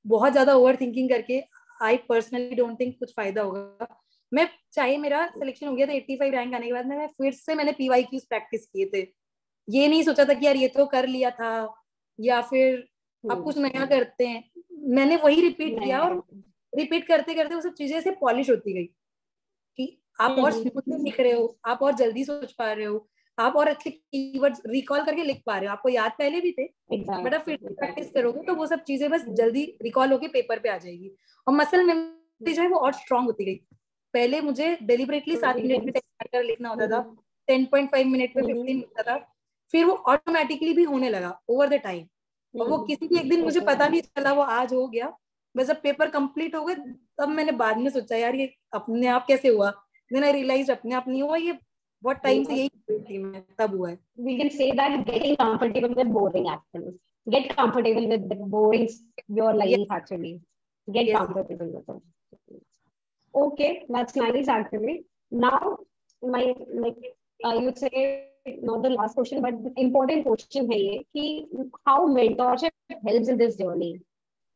बहुत ज्यादा ओवर थिंकिंग करके आई पर्सनली डोंट थिंक कुछ फायदा होगा। मैं चाहे मेरा सिलेक्शन हो गया था 85 रैंक आने के बाद, मैं फिर से मैंने पीवाईक्यूज प्रैक्टिस किए थे। ये नहीं सोचा था कि यार ये तो कर लिया था या फिर अब कुछ नया करते हैं, मैंने वही रिपीट किया, और रिपीट करते करते वो सब चीजें से पॉलिश होती गई कि आप और स्मूथली लिख रहे हो, आप और जल्दी सोच पा रहे हो, आप और अच्छे कीवर्ड्स रिकॉल करके लिख पा रहे हो। आपको याद पहले भी थे, बट अब फिर प्रैक्टिस करोगे तो वो सब चीजें बस जल्दी रिकॉल होके पेपर पे आ जाएगी, और मसल मेमोरी जो है वो और स्ट्रांग होती गई। पहले मुझे डेलिबरेटली 7 मिनट में टेक्स्ट लिखना होता था, 10.5 मिनट में 15 होता था, फिर वो ऑटोमेटिकली भी होने लगा ओवर द टाइम। और वो किसी भी एक दिन मुझे पता नहीं चला वो आज हो गया, बस जब पेपर कंप्लीट हो गए तब मैंने बाद में सोचा यार ये अपने आप कैसे हुआ, देन आई रियलाइज अपने आप नहीं हुआ, ये बहुत टाइम से यही थी मैं, तब हुआ है। We can say that getting comfortable with boring actually. Get comfortable with the boring your Yes, life actually. Get yes, yes. comfortable with it. Okay, that's nice actually. Now, my, like, I would say not the last question, but the important question है ये कि how mentorship helps in this journey,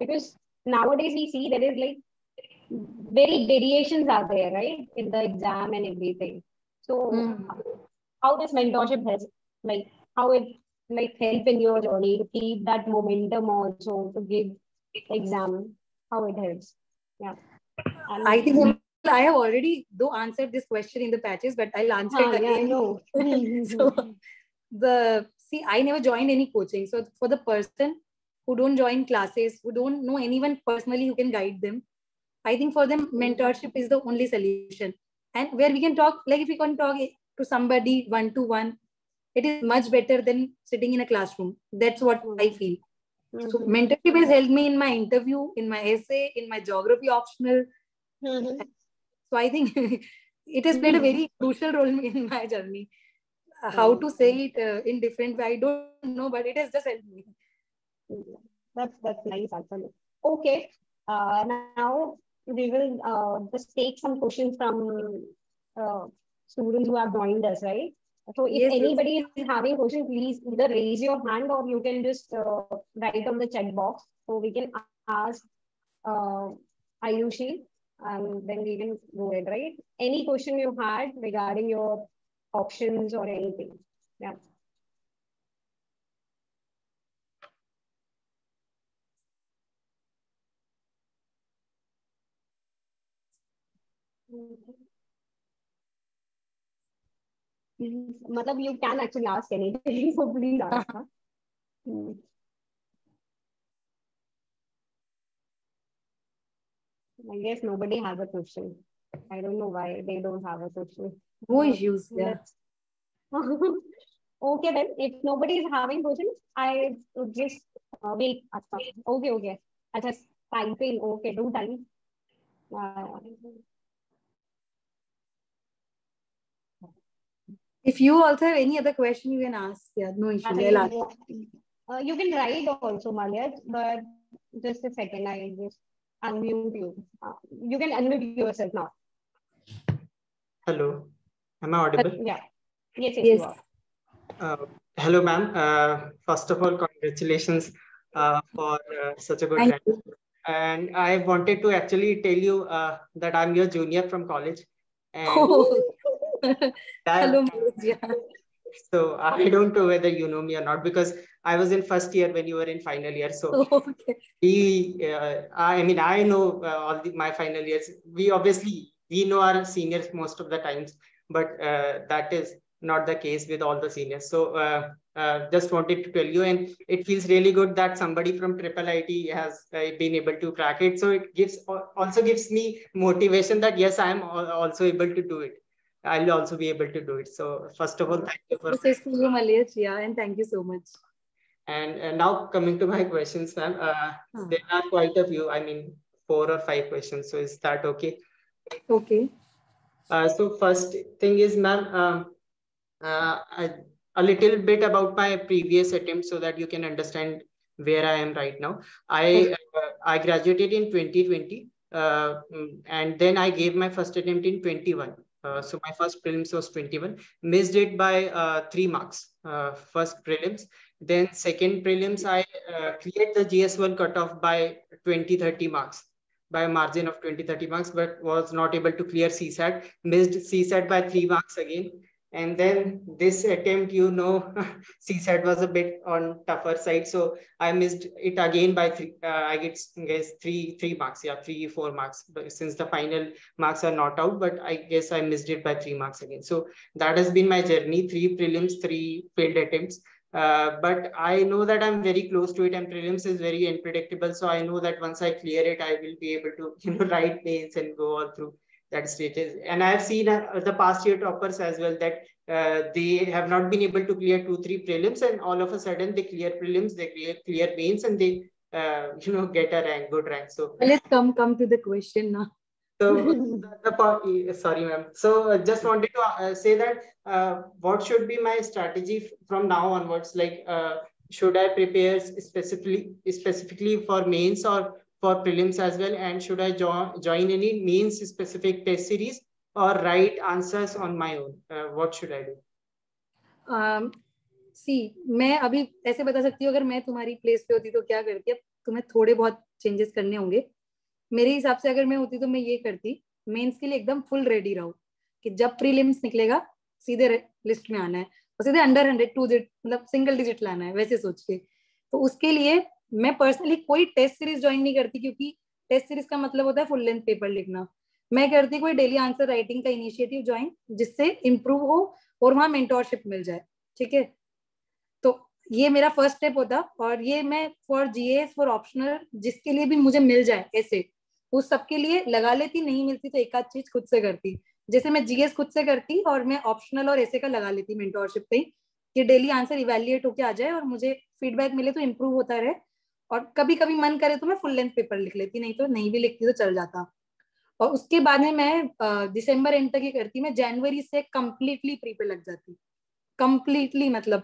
because nowadays we see there is like very variations are there, right, in the exam and everything. So how does mentorship help, like how it like help in your journey to keep that momentum also to give exam, how it helps? Yeah, I and think I have already though answered this question in the patches, but I'll answer it yeah, I again. know. So I never joined any coaching. So for the person who don't join classes, who don't know anyone personally who can guide them, I think for them mentorship is the only solution. And where we can talk, like if we can talk to somebody one to one, it is much better than sitting in a classroom. That's what I feel. So mentorship has helped me in my interview, in my essay, in my geography optional. So I think it has played a very crucial role in my journey. How to say it in different way, I don't know, but it has just helped me. That's nice actually. Okay, now we will just take some questions from uh, students who have joined us, right? So if Yes, yes. anybody is having questions, please either raise your hand or you can just write on the chat box. So we can ask uh, Ayushi and then we can go ahead, right? Any question you had regarding your options or anything. Yeah. मतलब you can actually ask anything, so please ask. Huh? I guess nobody has a question. I don't know why they don't have a question. No But issues. Yeah. let's. Okay then. If nobody is having questions, I would just wait. Okay, okay. I just typing. Okay, do time. If you also have any other question, you can ask. Yeah, no issues. I'll ask. You can write also, Malia, but just a second. I just unmute you. You can unmute yourself now. Hello, am I audible? Yeah. Yes, yes, Yes. you are. Hello, ma'am. First of all, congratulations for such a good Thank rank. you. And I wanted to actually tell you that I'm your junior from college. And Oh. I, Hello, Manoj. Yeah. so I don't know whether you know me or not, because I was in first year when you were in final year. So Okay. I mean, I know my final years. We know our seniors most of the times, but that is not the case with all the seniors. So just wanted to tell you, and it feels really good that somebody from Triple IT has been able to crack it. So it also gives me motivation that yes, I am also able to do it. I'll also be able to do it. So first of all, thank you for. This is to you, Malaj. Yeah, and thank you so much. And now coming to my questions, ma'am, there are quite a few. I mean, 4 or 5 questions. So is that okay? Okay. So first thing is, ma'am, a little bit about my previous attempt so that you can understand where I am right now. I graduated in 2020, and then I gave my first attempt in 21. So my first prelims was 21, missed it by 3 marks. First prelims, then second prelims, I cleared the GS1 cutoff by 20-30 marks, by a margin of 20-30 marks, but was not able to clear CSAT, missed CSAT by 3 marks again. And then this attempt, CSAT was a bit on tougher side. So I missed it again by 3, I guess 3 marks. Yeah, 3-4 marks. But since the final marks are not out, but I guess I missed it by 3 marks again. So that has been my journey, 3 prelims, 3 failed attempts. But I know that I'm very close to it, and prelims is very unpredictable. So I know that once I clear it, I will be able to, write mains and go all through that stages. And I've seen the past year toppers as well, that they have not been able to clear 2-3 prelims, and all of a sudden they clear prelims, they clear mains, and they get a good rank. So let's come to the question now. So sorry, ma'am. So just wanted to say that what should be my strategy from now onwards? Like, should I prepare specifically for mains or for prelims as well? And should I join any mains specific test series or write answers on my own? What should I do? मैं अभी ऐसे बता सकती हूँ, अगर मैं तुम्हारी place पे होती तो क्या करती। अब तुम्हें थोड़े बहुत चेंजेस करने होंगे। मेरे हिसाब से अगर मैं होती तो मैं ये करती, मेंस के लिए एकदम फुल रेडी रहो कि जब प्रीलिम्स निकलेगा सीधे लिस्ट में आना है और सीधे अंडर 100 2 डिजिट मतलब सिंगल डिजिट लाना है, वैसे सोच के। तो उसके लिए मैं पर्सनली कोई टेस्ट सीरीज ज्वाइन नहीं करती, क्योंकि टेस्ट सीरीज का मतलब होता है फुल लेंथ पेपर लिखना। मैं करती कोई डेली आंसर राइटिंग का इनिशिएटिव ज्वाइन, जिससे इंप्रूव हो और वहां मेंटोरशिप मिल जाए। ठीक है, तो ये मेरा फर्स्ट स्टेप होता। और ये मैं फॉर जीएस फॉर ऑप्शनल जिसके लिए भी मुझे मिल जाए ऐसे, उस सबके लिए लगा लेती। नहीं मिलती तो एक आध चीज खुद से करती, जैसे मैं जीएस खुद से करती और मैं ऑप्शनल और ऐसे का लगा लेती मेंटोरशिप पे, कि डेली आंसर इवेल्युएट होके आ जाए और मुझे फीडबैक मिले तो इम्प्रूव होता रहे। और कभी कभी मन करे तो मैं फुल लेंथ पेपर लिख लेती, नहीं तो नहीं भी लिखती तो चल जाता। और उसके बाद में मैं दिसंबर एंड तक ही करती। मैं जनवरी से कंप्लीटली प्री पे लग जाती, कंप्लीटली मतलब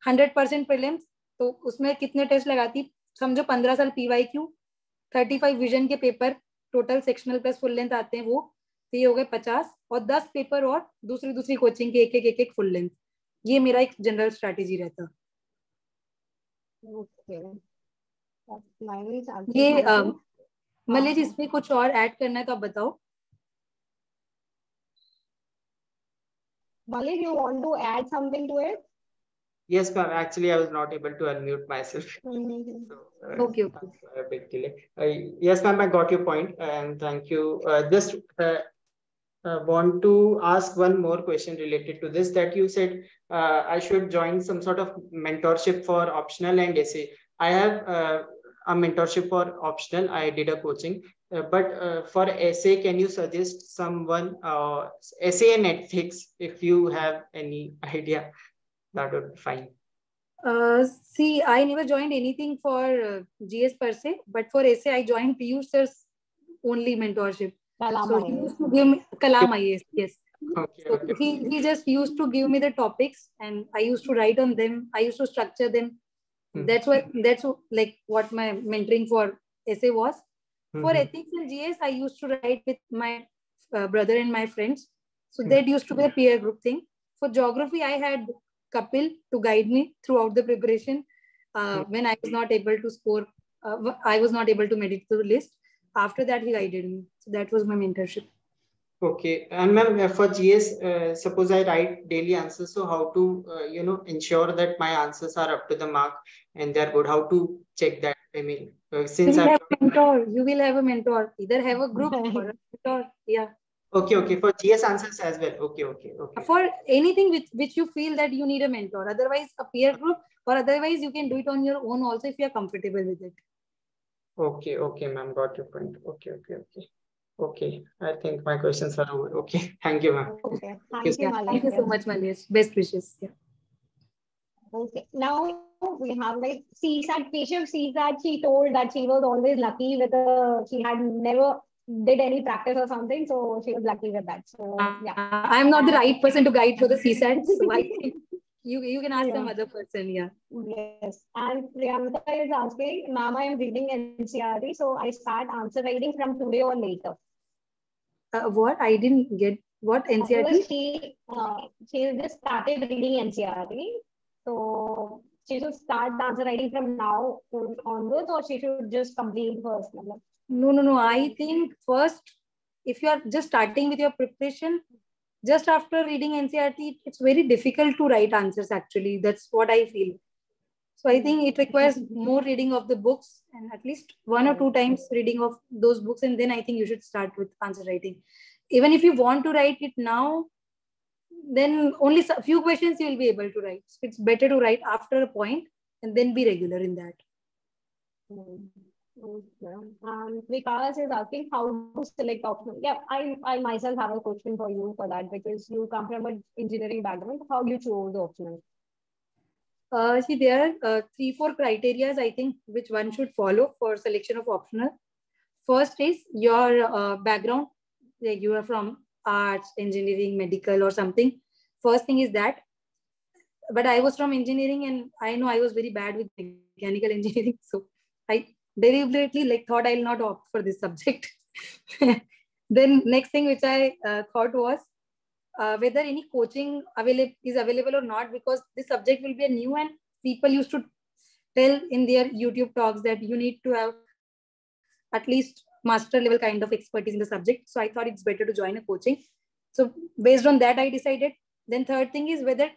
100% प्रीलिम्स। तो उसमें कितने टेस्ट लगाती समझो, 15 साल पीवाईक्यू, 35 विजन के paper total sectional plus full length आते हैं वो, तो ये हो गए 50, और 10 पेपर और दूसरी कोचिंग के एक फुल लेंथ। ये मेरा एक जनरल स्ट्रैटेजी रहता। ये मल्लिक, इसमें कुछ और ऐड करना है तो आप बताओ। Malik, you want to add something to it? Yes, ma'am. Actually, I was not able to unmute myself. Okay. A bit delay. Yes, ma'am, I got your point, and thank you. Just want to ask one more question related to this, that you said I should join some sort of mentorship for optional and essay. I have a mentorship for optional. I did a coaching. but for essay, can you suggest someone essay and ethics if you have any idea? That would be fine. See, I never joined anything for GS per se, but for essay, I joined Piyush sir's only mentorship. Kalam So he used to give me Kalam IAS, yes. Okay, So okay. he just used to give me the topics, and I used to write on them. I used to structure them. That's like what my mentoring for essay was. For ethics and GS, I used to write with my brother and my friends. So that used to be a peer group thing. For geography, I had Kapil to guide me throughout the preparation. When I was not able to score, I was not able to make it to the list. After that, he guided me. So that was my mentorship. Okay, and ma'am, for GS, suppose I write daily answers, so how to ensure that my answers are up to the mark and they're good? How to check that? I mean, since you will I have a mentor. You will have a mentor. Either have a group or a mentor. Yeah. okay, for GS answers as well. Okay. For anything which you feel that you need a mentor, otherwise a peer group, or otherwise you can do it on your own also if you are comfortable with it. Okay, ma'am, got your point. Okay. I think my questions are over. Okay, thank you, ma'am. Okay, thank you, Mallesh. Thank you so much, Mallesh. Best wishes. Yeah. Okay, now we have like CSAT. Keshav CSAT, she told that she was always lucky with she had never did any practice or something, so she was lucky with that. So yeah, I'm not the right person to guide for the CSAT, so I think you can ask some other person. Yeah. Yes, and Priyanka is asking, Mama, I'm reading NCERT, so I start answer writing from today or later. What? I didn't get what NCERT? She just started reading NCERT, so she should start the answer writing from now onwards, or she should just complete first. No. I think first, if you are just starting with your preparation, just after reading NCERT, it's very difficult to write answers. Actually, that's what I feel. So I think it requires more reading of the books and at least 1 or 2 times reading of those books, and then I think you should start with answer writing. Even if you want to write it now, then only a few questions you will be able to write. So it's better to write after a point and then be regular in that. Okay. Vikas is asking how to select optional. Yeah, I myself have a question for you for that, because you come from an engineering background. How you chose optional? See, there are 3-4 criteria I think which one should follow for selection of optional. First is your background, like you are from arts, engineering, medical or something. First thing is that. But I was from engineering and I know I was very bad with mechanical engineering. So I deliberately thought I'll not opt for this subject. Then next thing which I thought was whether any coaching is available or not, because this subject will be a new, and people used to tell in their YouTube talks that you need to have at least master level kind of expertise in the subject. So I thought it's better to join a coaching. So based on that, I decided. Then third thing is whether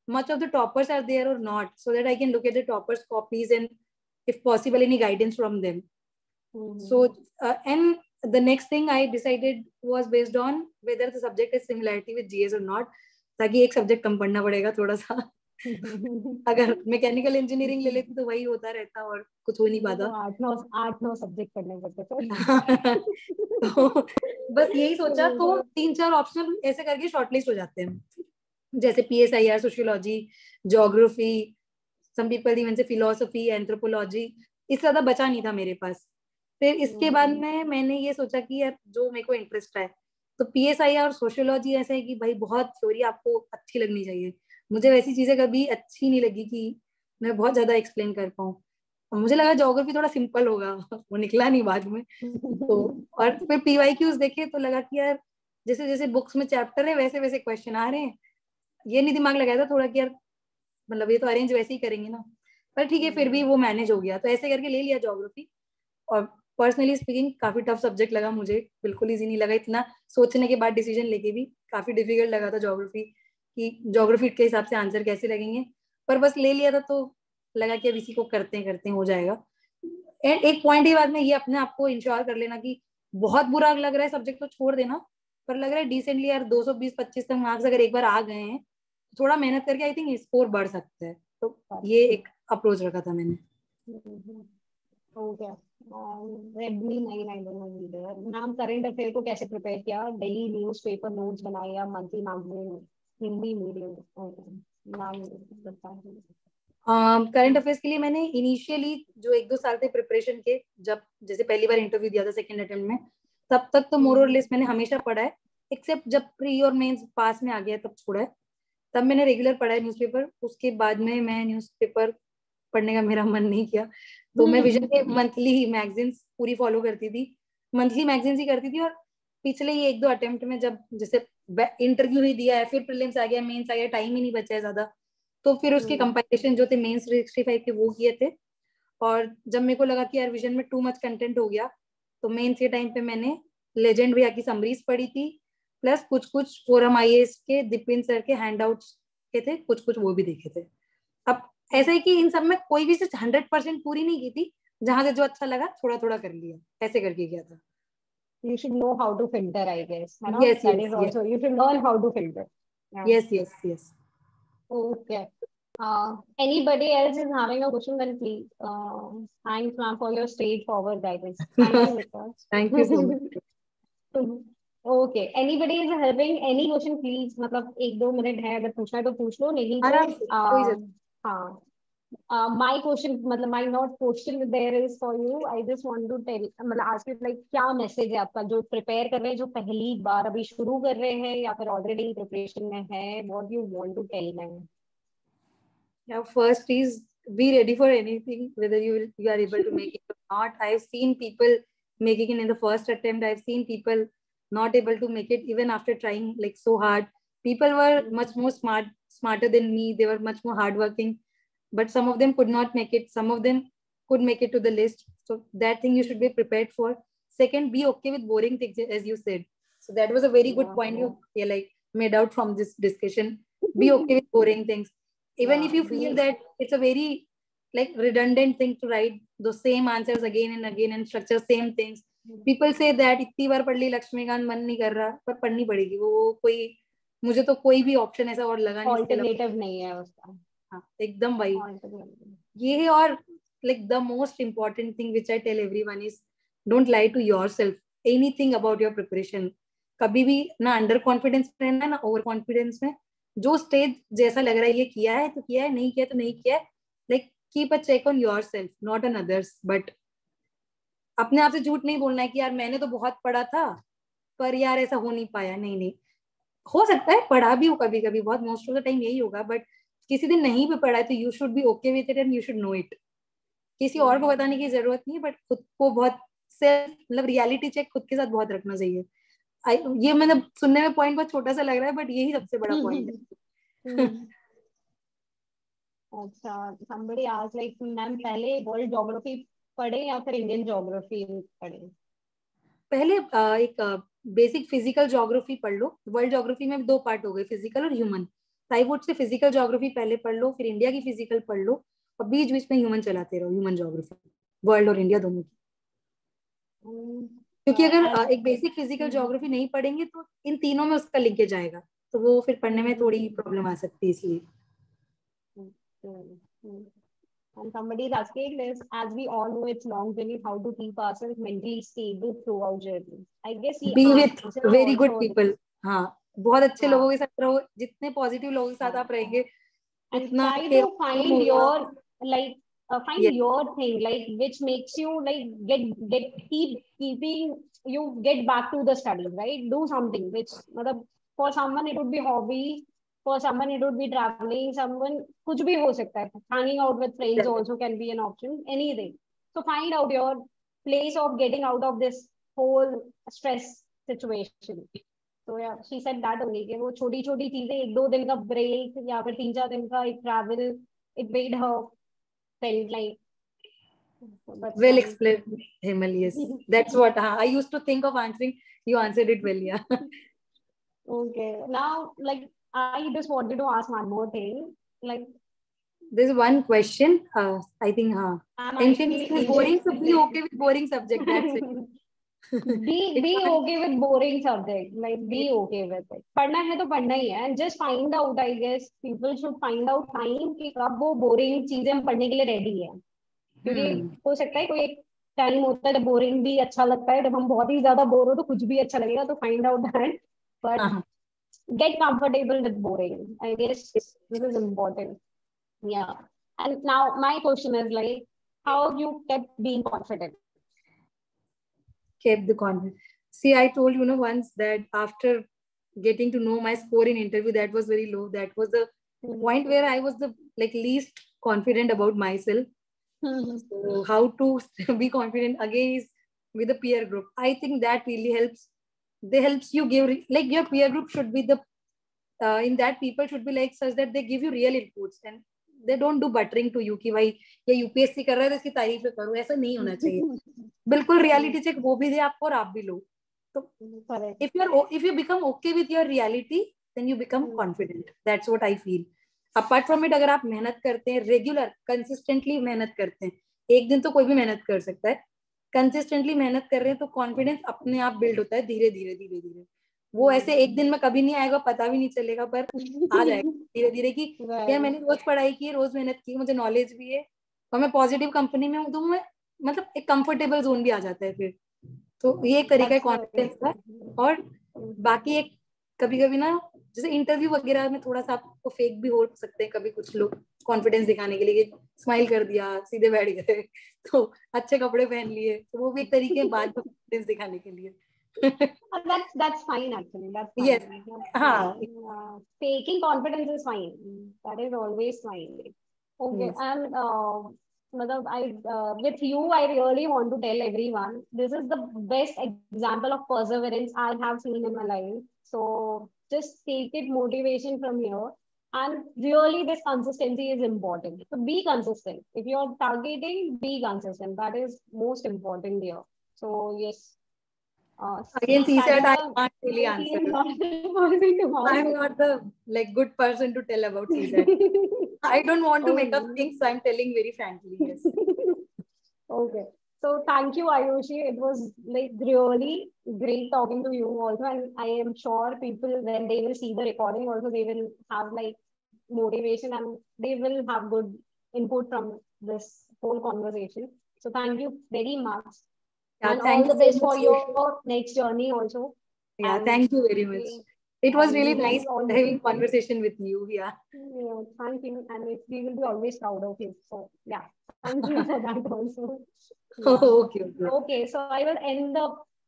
much of the toppers are there or not, so that I can look at the toppers' copies and if possible, any guidance from them. So, and the next thing I decided was based on whether the subject has similarity with GS or not. ताकि एक subject कम पढ़ना पड़ेगा थोड़ा सा. अगर mechanical engineering ले लेते तो वही होता रहता और कुछ हो नहीं पाता. 8-9 सब्जेक्ट पढ़ने पड़ते. तो बस यही सोचा, तो 3-4 ऑप्शनल ऐसे करके शॉर्टलिस्ट हो जाते हैं, जैसे PSIR, sociology, geography, some people even से फिलोसफी, एंथ्रोपोलॉजी. इससे ज्यादा बचा नहीं था मेरे पास. फिर इसके बाद में मैंने ये सोचा कि यार जो मेरे को इंटरेस्ट है, तो PSIR और सोशियोलॉजी ऐसा है कि भाई बहुत थ्योरी आपको अच्छी लगनी चाहिए. मुझे वैसी चीजें कभी अच्छी नहीं लगी कि मैं बहुत ज्यादा एक्सप्लेन कर पाऊँ. मुझे लगा ज्योग्राफी थोड़ा सिंपल होगा, वो निकला नहीं बाद में. तो और फिर PYQs देखे तो लगा कि यार जैसे जैसे बुक्स में चैप्टर है वैसे वैसे क्वेश्चन आ रहे हैं. ये नहीं दिमाग लगाया था थोड़ा कि यार मतलब ये तो अरेंज वैसे ही करेंगे ना, पर ठीक है फिर भी वो मैनेज हो गया. तो ऐसे करके ले लिया ज्योग्राफी. और पर्सनली स्पीकिंग काफी टफ सब्जेक्ट लगा मुझे, बिल्कुल इजी नहीं लगा. इतना सोचने के बाद डिसीजन लेके भी काफी डिफिकल्ट लगा था ज्योग्राफी, कि ज्योग्राफी के हिसाब से आंसर कैसे लगेंगे. पर बस ले लिया था तो लगा कि अब इसी को करते हो जाएगा. एंड एक पॉइंट ही बाद में ये अपने आप को इंश्योर कर लेना कि बहुत बुरा लग रहा है सब्जेक्ट तो छोड़ देना, पर लग रहा है डिसेंटली यार 220-25 तक मार्क्स अगर एक बार आ गए हैं, थोड़ा मेहनत करके आई थिंक स्कोर बढ़ सकता है. तो ये एक अप्रोच रखा था मैंने. Okay. रेडमी नहीं, आई डोंट नो ईदर। नाम करंट अफेयर को कैसे प्रिपेयर किया? डेली न्यूज़पेपर नोट्स बनाए या मंथली मैगजीन हिंदी मीडियम? नाम बता। करंट अफेयर्स के लिए मैंने इनिशियली जो 1-2 साल थे प्रिपरेशन के, जब जैसे पहली बार इंटरव्यू दिया था सेकंड अटेम्प्ट में, तब तक तो मोर और लेस मैंने हमेशा पढ़ा है, एक्सेप्ट जब प्री और मेंस पास में आ गया तब छोड़ा है। तब मैंने रेगुलर पढ़ा है न्यूज़पेपर। उसके बाद में मैं न्यूज़पेपर पढ़ने का मेरा मन नहीं किया, तो मैं विजन के मंथली मैगजीन्स पूरी फॉलो करती थी, मंथली मैगजीन्स ही करती थी। और पिछले ये 1-2 अटेम्प्ट में जब जैसे इंटरव्यू ही दिया है, फिर प्रीलिम्स आ गया, मेंस आ गया, टाइम ही नहीं बचा है ज्यादा, तो फिर उसके कंपाइलेशन जो थे मेंस 365 के वो किए थे। और जब मेरे को लगा कि यार विजन में टू मच कंटेंट हो गया, तो मेंस के टाइम पे मैंने लेजेंड भैया की समरीज पढ़ी थी, प्लस कुछ कुछ फोरम आईएएस के दिपिन सर के हैंडआउट्स के थे, कुछ कुछ वो भी देखे थे। अब ऐसा है कि इन सब में कोई भी चीज 100% पूरी नहीं की थी, जहां से जो अच्छा लगा थोड़ा थोड़ा कर लिया, ऐसे करके किया था। You should know how to filter, I guess, है ना? Yes, That yes, is yes, also, you should learn how to filter. Yeah. yes, yes, yes. Okay. Anybody else is having a question, then please. Thanks, ma'am, for your straightforward guidance. Thank you, Vikas. Thank you so much. Okay. Anybody is having any question, please. मतलब 1-2 minute है, अगर पूछना है तो पूछ लो, नहीं तो आराम से, कोई जरूरत हाँ। My question, मतलब my not question there is for you. I just want to tell, मतलब ask you like क्या मैसेज है आपका जो प्रिपेयर कर रहे हैं, जो पहली बार अभी शुरू कर रहे हैं या फिर ऑलरेडी प्रिपरेशन में है? What you want to tell them? Yeah, first is be ready for anything, whether you are able to make it or not. I've seen people making it in the first attempt. I've seen people not able to make it even after trying like so hard. People were much more smarter than me. They were much more hardworking, but some of them could not make it. Some of them could make it to the list. So that thing you should be prepared for. Second, be okay with boring things, as you said. So that was a very good point you like made out from this discussion. Be okay with boring things. Even if you feel that it's a very like redundant thing to write the same answers again and again and structure same things. People say that इतनी बार पढ़ ली लक्ष्मीकांत, मन नहीं कर रहा, पर पढ़नी पड़ेगी वो। कोई मुझे तो कोई भी ऑप्शन ऐसा और लगा नहीं, ऑल्टरनेटिव नहीं है उसका। हाँ एकदम वही ये है। और like the most important thing which I tell everyone is don't lie to yourself anything about your preparation. कभी भी ना अंडर कॉन्फिडेंस रहना ना ओवर कॉन्फिडेंस में। जो स्टेज जैसा लग रहा है ये किया है तो किया है, नहीं किया तो नहीं किया है। Like keep a check on yourself not on others. But अपने आप से झूठ नहीं बोलना है कि यार मैंने तो बहुत पढ़ा था पर यार ऐसा हो नहीं पाया। नहीं नहीं, हो सकता है पढ़ा भी हो कभी कभी, बहुत मोस्ट ऑफ द टाइम यही होगा, बट किसी दिन नहीं भी पढ़ा है तो you should be okay with it and you should know it. किसी और को बताने की जरूरत नहीं है, बट खुद को बहुत सेल्फ मतलब रियलिटी चेक खुद के साथ बहुत रखना चाहिए। ये मतलब सुनने में पॉइंट बहुत छोटा सा लग रहा है बट यही सबसे बड़ा पॉइंट है। अच्छा, somebody asked like मैम पहले वर्ल्ड ज्योग्राफी पढ़े या फिर इंडियन ज्योग्राफी पढ़े? पहले एक बेसिक फिजिकल ज्योग्राफी पढ़ लो। वर्ल्ड ज्योग्राफी में 2 पार्ट हो गए, फिजिकल और human. I would say physical geography पहले पढ़ लो, फिर इंडिया की फिजिकल पढ़ लो, और बीच बीच में ह्यूमन चलाते रहो, ह्यूमन ज्योग्राफी वर्ल्ड और इंडिया दोनों की। क्योंकि अगर एक बेसिक फिजिकल ज्योग्राफी नहीं पढ़ेंगे तो इन तीनों में उसका लिंकेज आएगा, तो वो फिर पढ़ने में थोड़ी प्रॉब्लम आ सकती है, इसलिए। And somebody is asking this, as we all know, it's long journey. How to keep ourselves mentally stable throughout journey? I guess be with very good people. हाँ, बहुत अच्छे लोगों के साथ रहो। जितने पॉजिटिव लोगों के साथ आप रहेंगे उतना try to find your like find your thing like which makes you like keeping you get back to the study, right? Do something which for someone it would be hobby, for someone it would be traveling, someone कुछ भी हो सकता है, hanging out with friends also can be an option, anything. So find out your place of getting out of this whole stress situation. तो यार she said that only कि वो छोटी छोटी चीजें, 1-2 दिन का ब्रेक या फिर 3-4 दिन का एक travel, it made her felt like well explained, Hemal. Yes, that's what I used to think of answering. You answered it well, yeah. Okay, now like I just wanted to ask one more thing. Like there's one question. I think ancient is boring, so be okay with boring subject. That's it. be okay with boring subject, like be okay with it. पढ़ना है तो पढ़ना ही है, and just find out, I guess people should find out time कि कब वो boring चीजें हम पढ़ने के लिए ready है। क्योंकि हो सकता है कोई टाइम होता है जब बोरिंग भी अच्छा लगता है, जब हम बहुत ही ज्यादा बोर हो तो कुछ भी अच्छा लगेगा, तो find out that, but get comfortable with boring. I guess this is important. Yeah. And now my question is like, how you kept being confident? Kept the confidence. See, I told you, once that after getting to know my score in interview, that was very low. That was the point where I was the least confident about myself. So how to be confident again is with a peer group. I think that really helps. They helps you give your peer group should be the in that people should be like such that they give you real inputs and they don't do buttering to you कि भाई ये UPSC कर रहा है तो इसकी तारीफ करो, ऐसा नहीं होना चाहिए. बिल्कुल रियलिटी चेक वो भी दे आपको और आप भी लो. तो if you become okay with your reality, then you become confident. That's what I feel. Apart from it, अगर आप मेहनत करते हैं, रेगुलर कंसिस्टेंटली मेहनत करते हैं, एक दिन तो कोई भी मेहनत कर सकता है, कंसिस्टेंटली मेहनत कर रहे हैं तो कॉन्फिडेंस अपने आप बिल्ड होता है धीरे धीरे धीरे धीरे. वो ऐसे एक दिन में कभी नहीं आएगा, पता भी नहीं चलेगा, पर आ जाएगा धीरे धीरे कि यार मैंने रोज पढ़ाई की है, रोज मेहनत की, मुझे नॉलेज भी है और मैं पॉजिटिव कंपनी में हूँ, तो मैं मतलब एक कंफर्टेबल जोन भी आ जाता है फिर. तो ये एक तरीका है कॉन्फिडेंस का. और बाकी एक कभी कभी ना जैसे इंटरव्यू वगैरह में थोड़ा सा आपको फेक भी हो सकते हैं कभी कुछ लोग कॉन्फिडेंस दिखाने के लिए, स्माइल कर दिया, सीधे बैठ गए, तो अच्छे कपड़े पहन लिए, तो वो भी एक तरीके है बाद में कॉन्फिडेंस दिखाने के लिए. That's fine actually. That's fine. Yes. Faking confidence is fine. That is always fine. Okay. Yes. And with you, I really want to tell everyone this is the best example of perseverance I have seen in my life. So just take it motivation from here. And really, this consistency is important. So be consistent. If you're targeting, be consistent. That is most important here. So yes. Again, CSAT, I can't really answer. I'm not the good person to tell about CSAT. I don't want to make up things, so I'm telling very frankly. Yes. Okay. So thank you, Ayushi. It was really great talking to you also, and I am sure people when they will see the recording also they will have motivation and they will have good input from this whole conversation. So thank you very much. Yeah, and all the best for your next journey also. Yeah, thank you very much. It was really nice having conversation with you. Yeah. Thank you. And we will be always proud of you. So yeah, thank you for that also. Okay. Okay, so I will end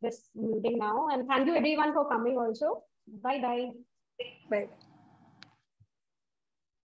this meeting now. And thank you everyone for coming also. Bye-bye. Bye.